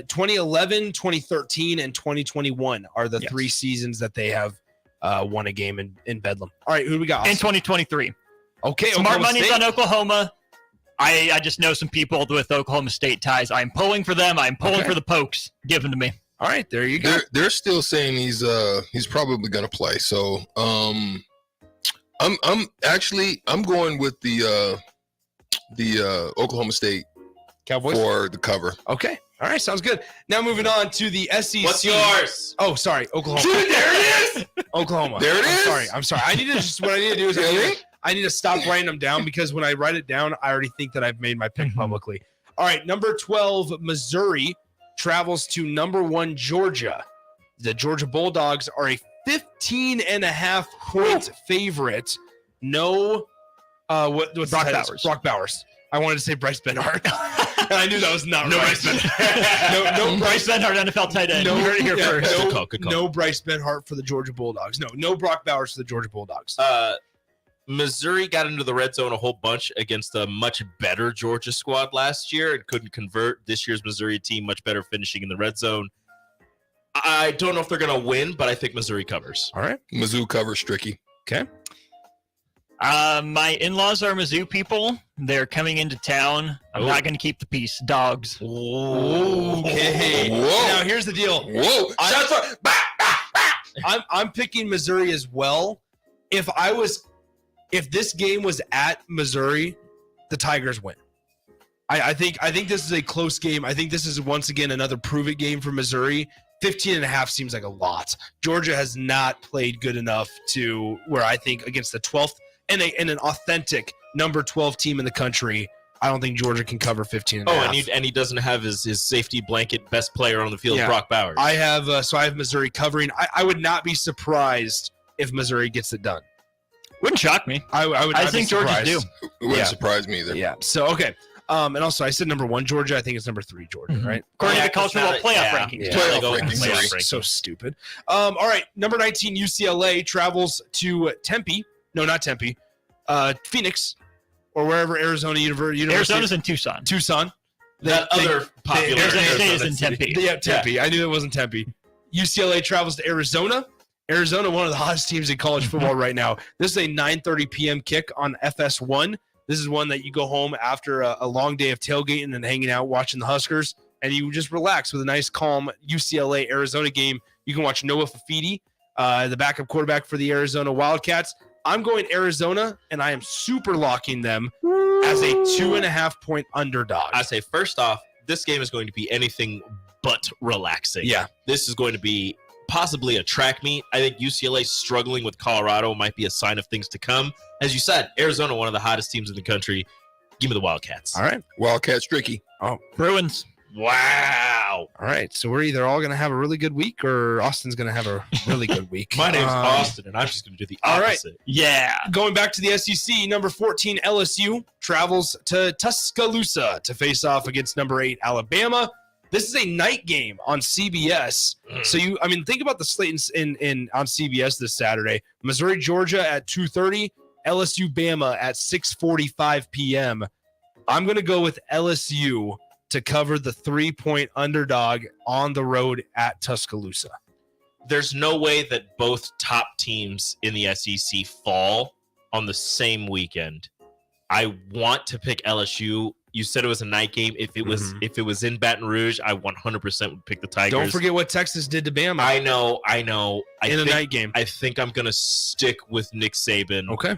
2011, 2013, and 2021 are the 3 seasons that they have won a game in Bedlam. All right, who do we got? In 2023. Okay, Smart Oklahoma money's State. on Oklahoma. I just know some people with Oklahoma State ties. I'm pulling for them. I'm pulling for the Pokes. Give them to me. All right, there you go. They're still saying he's probably going to play. So I'm going with the Oklahoma State Cowboys for the cover. Okay. All right, sounds good. Now moving on to the SEC. What's yours? Oh, sorry, Oklahoma. Dude, there it is. Oklahoma. There it is. I'm sorry. I need to what I need to do is I need to stop writing them down because when I write it down, I already think that I've made my pick publicly. All right, number 12, Missouri travels to number 1, Georgia. The Georgia Bulldogs are a 15.5-point favorite. No, what's Brock the Bowers. Brock Bowers. I wanted to say Bryce Benhart. And I knew that was not right. Bryce Benhart. no Bryce Benhart, NFL tight end. You heard it here first. Good call. No Bryce Benhart for the Georgia Bulldogs. No Brock Bowers for the Georgia Bulldogs. Missouri got into the red zone a whole bunch against a much better Georgia squad last year and couldn't convert. This year's Missouri team much better finishing in the red zone. I don't know if they're going to win, but I think Missouri covers. All right. Mizzou covers Stricky. Okay. My in-laws are Mizzou people. They're coming into town. I'm not going to keep the peace. Dogs. Okay. Whoa. Now here's the deal. Whoa. I'm picking Missouri as well. If this game was at Missouri, the Tigers win. I think this is a close game. I think this is once again another prove-it game for Missouri. 15.5 seems like a lot. Georgia has not played good enough to where I think against the 12th and an authentic number 12 team in the country, I don't think Georgia can cover 15.5. Oh, and he doesn't have his safety blanket best player on the field, Brock Bowers. I have Missouri covering. I would not be surprised if Missouri gets it done. Wouldn't shock me. I would. I think Georgia's due. It wouldn't surprise me either. Yeah. So, okay. And also, I said number 1 Georgia. I think it's number 3 Georgia, right? According to the college football playoff rankings. Yeah. Playoff rankings. So stupid. All right. Number 19, UCLA travels to Tempe. No, not Tempe. Phoenix, or wherever Arizona University. Arizona's in Tucson. That other popular Arizona State is in Tempe. Yeah, Tempe. Yeah. I knew it wasn't Tempe. UCLA travels to Arizona. Arizona, one of the hottest teams in college football right now. This is a 9:30 p.m. kick on FS1. This is one that you go home after a long day of tailgating and hanging out, watching the Huskers, and you just relax with a nice, calm UCLA-Arizona game. You can watch Noah Fafiti, the backup quarterback for the Arizona Wildcats. I'm going Arizona, and I am super locking them as a 2.5-point underdog. I say, first off, this game is going to be anything but relaxing. Yeah. This is going to be possibly a track meet. I think UCLA struggling with Colorado might be a sign of things to come. As you said, Arizona, one of the hottest teams in the country. Give me the Wildcats. All right. Wildcats tricky. Oh, Bruins. Wow. All right. So we're either all going to have a really good week or Austin's going to have a really good week. My name's Austin, and I'm just going to do the opposite. All right. Yeah. Going back to the SEC, number 14 LSU travels to Tuscaloosa to face off against number 8 Alabama. This is a night game on CBS. So think about the slate in on CBS this Saturday. Missouri, Georgia at 2:30, LSU, Bama at 6:45 p.m. I'm going to go with LSU to cover the 3-point underdog on the road at Tuscaloosa. There's no way that both top teams in the SEC fall on the same weekend. I want to pick LSU. You said it was a night game. If it was in Baton Rouge, I 100% would pick the Tigers. Don't forget what Texas did to Bama. I know. In a night game. I think I'm going to stick with Nick Saban. Okay.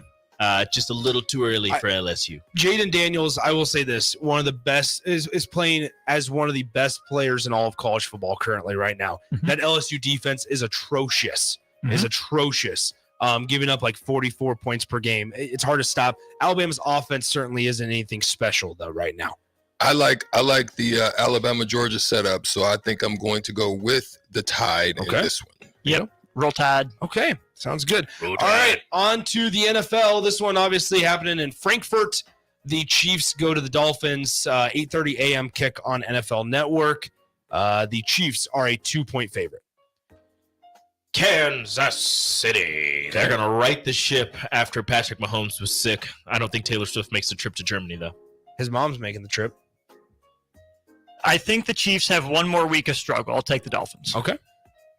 Just a little too early for LSU. Jaden Daniels, I will say this, one of the best is playing as one of the best players in all of college football currently right now. That LSU defense is atrocious. Giving up like 44 points per game. It's hard to stop. Alabama's offense certainly isn't anything special though right now. I like the Alabama Georgia setup, so I think I'm going to go with the Tide in this one. Yep. Roll Tide. Okay. Sounds good. All right. On to the NFL. This one obviously happening in Frankfurt. The Chiefs go to the Dolphins. 8:30 a.m. kick on NFL Network. The Chiefs are a 2-point favorite. Kansas City. They're going to right the ship after Patrick Mahomes was sick. I don't think Taylor Swift makes the trip to Germany, though. His mom's making the trip. I think the Chiefs have one more week of struggle. I'll take the Dolphins. Okay.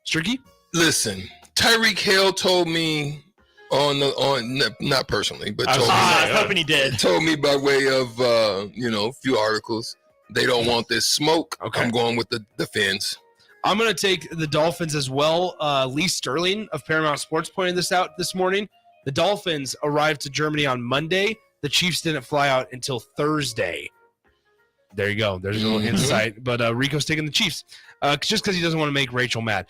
Stricky? Listen, Tyreek Hill told me not personally, but I was hoping he did. Told me by way of a few articles. They don't want this smoke. Okay. I'm going with the Fins. I'm going to take the Dolphins as well. Lee Sterling of Paramount Sports pointed this out this morning. The Dolphins arrived to Germany on Monday. The Chiefs didn't fly out until Thursday. There you go. There's a little insight. But Rico's taking the Chiefs just because he doesn't want to make Rachel mad.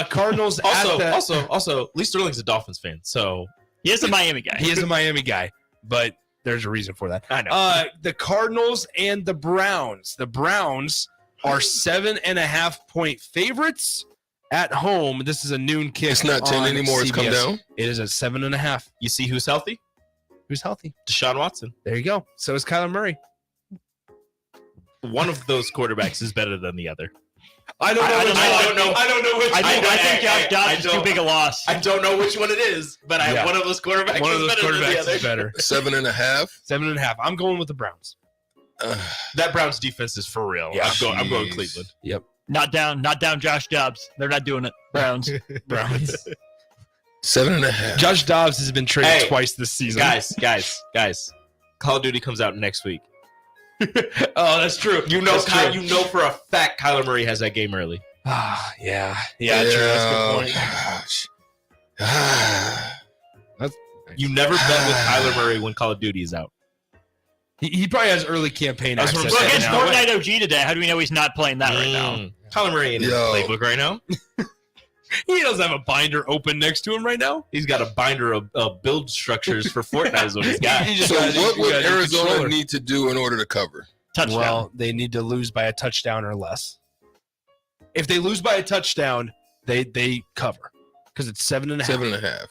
Cardinals Also, Lee Sterling's a Dolphins fan, so he is a Miami guy. He is a Miami guy, but there's a reason for that. I know. The Cardinals and the Browns. The Browns are 7.5-point favorites at home. This is a noon kick. It's not 10 anymore. CBS. It's come down. It is at 7.5. You see who's healthy? Who's healthy? Deshaun Watson. There you go. So is Kyler Murray. One of those quarterbacks is better than the other. I don't know which. I think Josh Dobbs is too big a loss. I don't know which one it is, but one of those quarterbacks. One of those quarterbacks is is better. 7.5. 7.5. I'm going with the Browns. That Browns defense is for real. Yeah. I'm going Cleveland. Yep. Not down Josh Dobbs. They're not doing it. Browns. 7.5. Josh Dobbs has been traded twice this season. Guys. Call of Duty comes out next week. Oh, that's true. You know for a fact Kyler Murray has that game early. Yeah, true. That's a good point. You never bet with Kyler Murray when Call of Duty is out. He probably has early campaign access. Look, it's Fortnite OG today. How do we know he's not playing that right now? Kyler Murray in his playbook right now. He doesn't have a binder open next to him right now. He's got a binder of build structures for Fortnite is what he's got. So what would Arizona need to do in order to cover? Touchdown. Well, they need to lose by a touchdown or less. If they lose by a touchdown, they cover because it's 7.5. 7.5.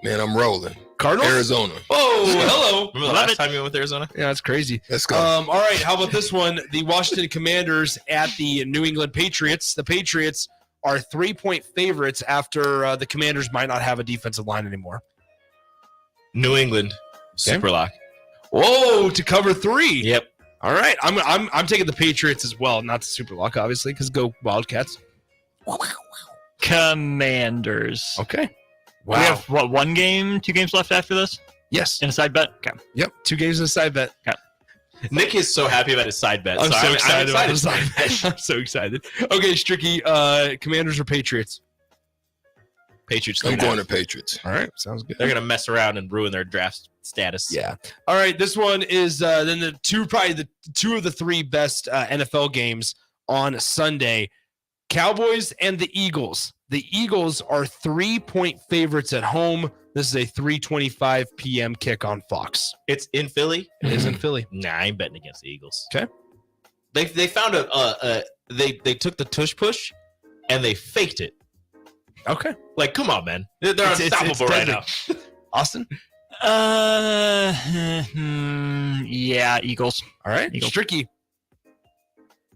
Man, I'm rolling. Cardinals? Arizona. Oh, hello. Remember the last time you went with Arizona? Yeah, that's crazy. Let's go. All right, how about this one? The Washington Commanders at the New England Patriots. The Patriots are 3-point favorites after the Commanders might not have a defensive line anymore. New England. Super lock. Whoa, to cover 3. Yep. All right, I'm taking the Patriots as well, not the Super Lock, obviously, because go Wildcats. Commanders. Okay. We have, 2 games left after this? Yes. In a side bet? Okay. Yep, 2 games in a side bet. Okay. Nick is so happy about his side bet. I'm so excited about I'm the side bet. I'm so excited. Okay, Stricky, Commanders or Patriots? Patriots. I'm going to Patriots. All right, sounds good. They're going to mess around and ruin their draft status. Yeah. All right, this one is then the 2 of the 3 best NFL games on Sunday. Cowboys and the Eagles. The Eagles are 3-point favorites at home. This is a 3:25 p.m. kick on Fox. It's in Philly. It is in Philly. Nah, I ain't betting against the Eagles. Okay. They found they took the tush push and they faked it. Okay. Like, come on, man. They're unstoppable right now. Austin? Yeah, Eagles. All right. Eagles. Stricky.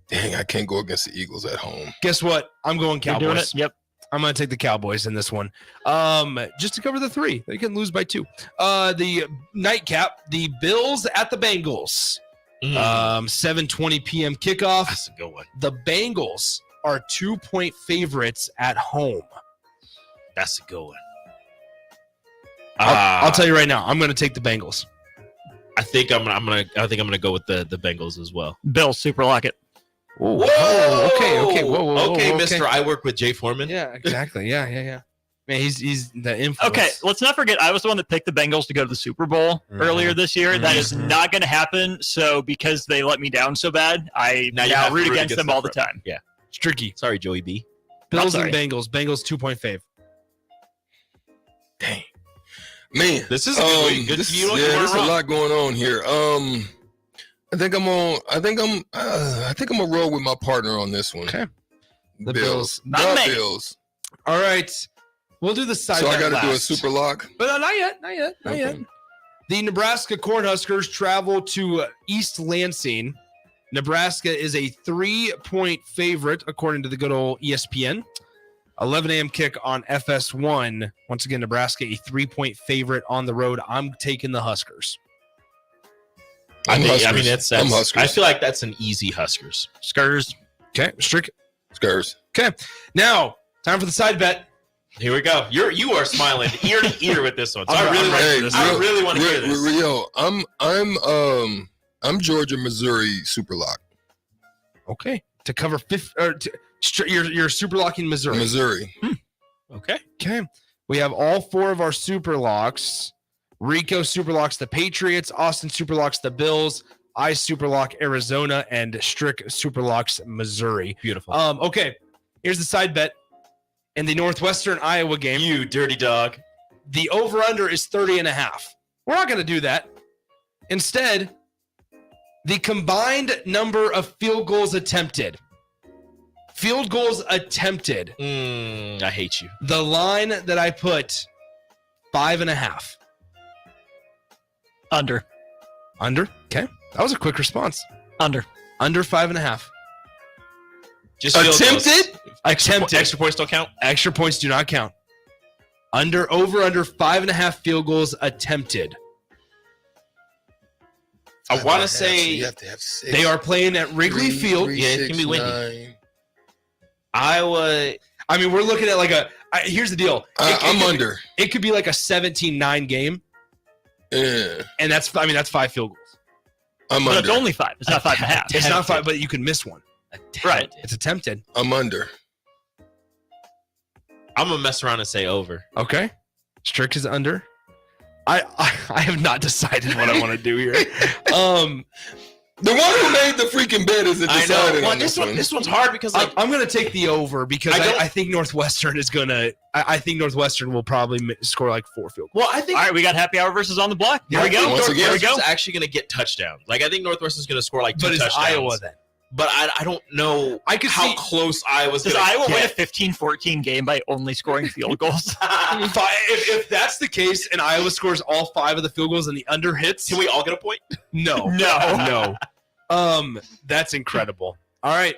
Dang, I can't go against the Eagles at home. Guess what? I'm going You're doing Cowboys. it? Yep. I'm going to take the Cowboys in this one. Just to cover the 3. They can lose by 2. The nightcap, the Bills at the Bengals. 7:20 p.m. kickoff. That's a good one. The Bengals are 2-point favorites at home. That's a good one. I'll tell you right now, I'm going to take the Bengals. I think I'm gonna go with the Bengals as well. Bills, super lock it. Whoa. Okay. Whoa. Okay, Mister. I work with Jay Foreman. Yeah, exactly. Yeah. Man, he's the influence. Okay, let's not forget, I was the one that picked the Bengals to go to the Super Bowl earlier this year. That is not going to happen. So because they let me down so bad, I now root against them all the time. Yeah. Tricky. Sorry, Joey B. Bills and Bengals. Bengals 2-point fave. Dang. Man, this is good. There's a lot going on here. I think I'm gonna roll with my partner on this one. Okay. The Bills. Not The me. Bills. All right. We'll do the side. So I got to do a super lock. But not yet. The Nebraska Cornhuskers travel to East Lansing. Nebraska is a 3-point favorite, according to the good old ESPN. 11 a.m. kick on FS1. Once again, Nebraska, a 3-point favorite on the road. I'm taking the Huskers. I mean, that's I'm Huskers. I feel like that's an easy Huskers. Skurs. Okay, Skurs. Okay, now time for the side bet. Here we go. You are smiling ear to ear with this one. So I really want to hear this. Yo, I'm Georgia, Missouri super lock. Okay, to cover you're super locking Missouri. Missouri. Okay. We have all 4 of our super locks. Rico super locks the Patriots. Austin super locks the Bills. I super lock Arizona, and Strick super locks Missouri. Beautiful. Okay. Here's the side bet. In the Northwestern Iowa game, you dirty dog, the over-under is 30.5. We're not going to do that. Instead, the combined number of field goals attempted. Field goals attempted. I hate you. The line that I put, 5.5. Under. Okay. That was a quick response. Under 5.5. Just attempted. Extra points don't count. Extra points do not count. Under 5.5 field goals attempted. I want to say you have to have 6. They are playing at Wrigley Field. Yeah, it's gonna be windy. 9. Iowa. I mean, we're looking at like here's the deal. I'm under. It could be like a 17-9 game. Yeah. And that's 5 field goals. I'm But under. it's only 5. It's not 5.5. It's not 5, but you can miss one. Right. It's attempted. I'm under. I'm gonna mess around and say over. Okay. Strick is under. I have not decided what I want to do here. The one who made the freaking bet is decided on this one. This one's hard because I'm going to take the over because I think Northwestern is going to. I think Northwestern will probably score like 4 field goals. Well, I think. All right, we got happy hour versus on the block. Here we go. Once again, Northwestern's actually going to get touchdowns. Like I think Northwestern's going to score like 2 but touchdowns. But it's Iowa then. but I don't know how close Iowa's going Does to Iowa win a get. 15-14 game by only scoring field goals? If that's the case and Iowa scores all 5 of the field goals and the under hits, Can we all get a point? no. That's incredible. All right.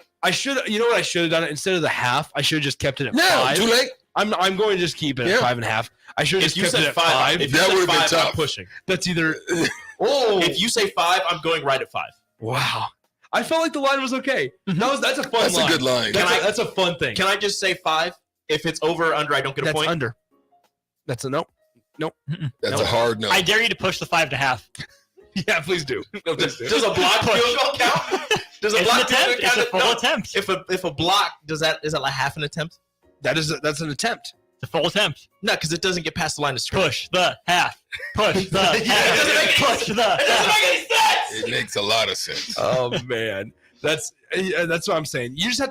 You know what I should have done? Instead of the half, I should have just kept it at 5. Too late. I'm going to just keep it at 5.5. I should have If just you kept said it at 5, 5. if you That said would've been 5, I'm tough. pushing. That's either. If you say 5, I'm going right at 5. Wow. I felt like the line was okay. That's a fun That's line. a good line. That's a fun thing. Can I just say 5? If it's over or under, I don't get a That's point. under. That's a nope. Nope. That's a hard no. I dare you to push the 5.5. Yeah, please do. Does a block field goal count? Does a It's block an field attempt. goal count? It's a full attempt. If a block is that like half an attempt? That's an attempt. It's a full attempt. No, because it doesn't get past the line of scrimmage. Push the half. Push the half. Push the half. It doesn't make any sense. It makes a lot of sense. Oh man, that's what I'm saying. You just have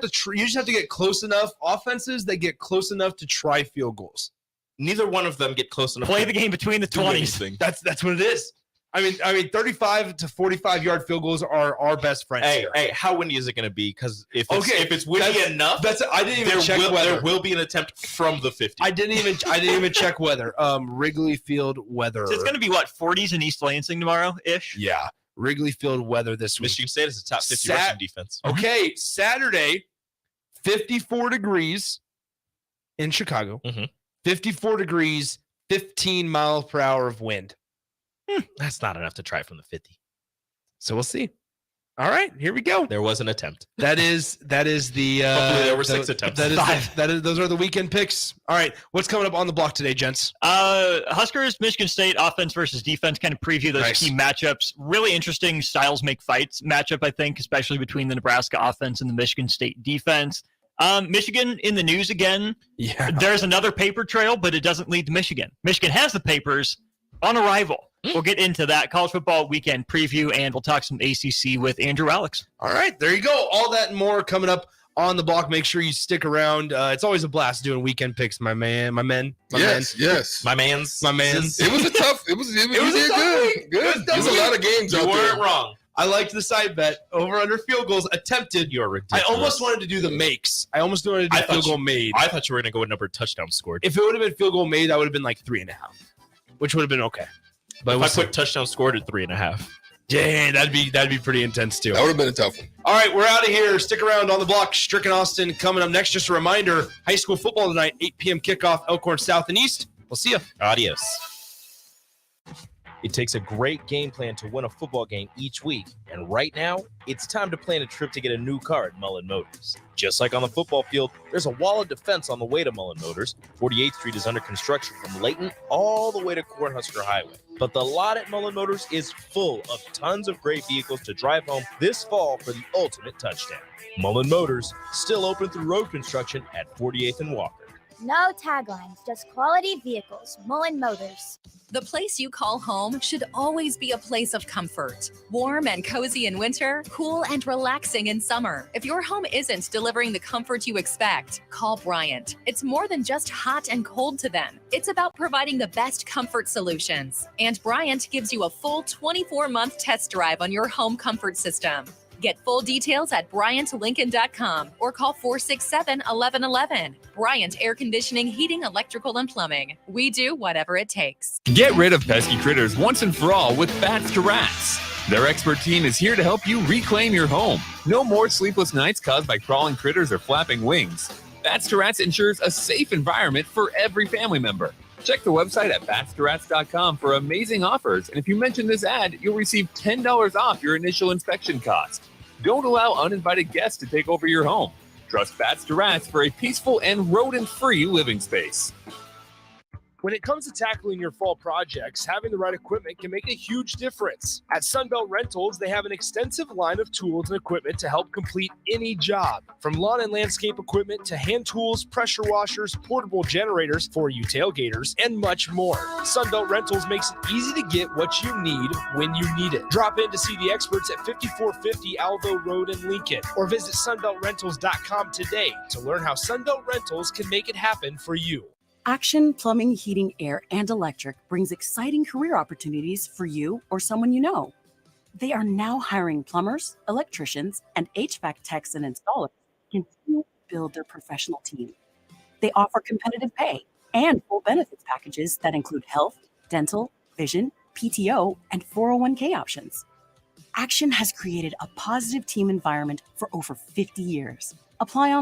to get close enough. Offenses that get close enough to try field goals. Neither one of them get close enough. Play the game between the 20s. That's what it is. I mean, 35 to 45-yard field goals are our best friends. Hey, how windy is it going to be? Because if it's windy enough, I didn't even check weather. There will be an attempt from the 50. I didn't even check weather. Wrigley Field weather. So it's going to be 40s in East Lansing tomorrow ish. Yeah, Wrigley Field weather this week. Michigan State is a top 50 rushing defense. Okay, Saturday, 54 degrees in Chicago. 54 degrees, 15 miles per hour of wind. That's not enough to try from the 50. So we'll see. All right, here we go. There was an attempt. That is the. Hopefully there were 6 attempts. Those are the weekend picks. All right, what's coming up on the block today, gents? Huskers, Michigan State, offense versus defense. Kind of preview those Nice. key matchups. Really interesting styles make fights matchup, I think, especially between the Nebraska offense and the Michigan State defense. Michigan in the news again. Yeah. There's another paper trail, but it doesn't lead to Michigan. Michigan has the papers on arrival. We'll get into that college football weekend preview, and we'll talk some ACC with Andrew Alex. All right, there you go. All that and more coming up on the block. Make sure you stick around. It's always a blast doing weekend picks, my mans. Yes. It was a tough. It was a you did tough good. week. Good. There's a lot of games You out there. weren't wrong. I liked the side bet over under field goals attempted. You're ridiculous. I almost wanted to do the makes. I almost wanted to do field goal made. I thought you were going to go with number of touchdowns scored. If it would have been field goal made, I would have been like 3.5, which would have been okay. But if I put touchdown scored at 3.5. Yeah, that'd be pretty intense too. That would have been a tough one. All right, we're out of here. Stick around on the block. Stricken Austin coming up next. Just a reminder, high school football tonight, 8 p.m. kickoff, Elkhorn South and East. We'll see you. Adios. It takes a great game plan to win a football game each week, and right now, it's time to plan a trip to get a new car at Mullen Motors. Just like on the football field, there's a wall of defense on the way to Mullen Motors. 48th Street is under construction from Layton all the way to Cornhusker Highway. But the lot at Mullen Motors is full of tons of great vehicles to drive home this fall for the ultimate touchdown. Mullen Motors, still open through road construction at 48th and Walker. No taglines, just quality vehicles. Mullen Motors. The place you call home should always be a place of comfort. Warm and cozy in winter, cool and relaxing in summer. If your home isn't delivering the comfort you expect, call Bryant. It's more than just hot and cold to them. It's about providing the best comfort solutions. And Bryant gives you a full 24-month test drive on your home comfort system. Get full details at BryantLincoln.com or call 467-1111. Bryant Air Conditioning, Heating, Electrical, and Plumbing. We do whatever it takes. Get rid of pesky critters once and for all with Bats to Rats. Their expert team is here to help you reclaim your home. No more sleepless nights caused by crawling critters or flapping wings. Bats to Rats ensures a safe environment for every family member. Check the website at batstoRats.com for amazing offers, and if you mention this ad, you'll receive $10 off your initial inspection cost. Don't allow uninvited guests to take over your home. Trust Bats to Rats for a peaceful and rodent-free living space. When it comes to tackling your fall projects, having the right equipment can make a huge difference. At Sunbelt Rentals, they have an extensive line of tools and equipment to help complete any job. From lawn and landscape equipment to hand tools, pressure washers, portable generators for you tailgaters, and much more. Sunbelt Rentals makes it easy to get what you need when you need it. Drop in to see the experts at 5450 Alvo Road in Lincoln, or visit sunbeltrentals.com today to learn how Sunbelt Rentals can make it happen for you. Action Plumbing, Heating, Air, and Electric brings exciting career opportunities for you or someone you know. They are now hiring plumbers, electricians, and HVAC techs and installers to continue to build their professional team. They offer competitive pay and full benefits packages that include health, dental, vision, PTO, and 401k options. Action has created a positive team environment for over 50 years. Apply on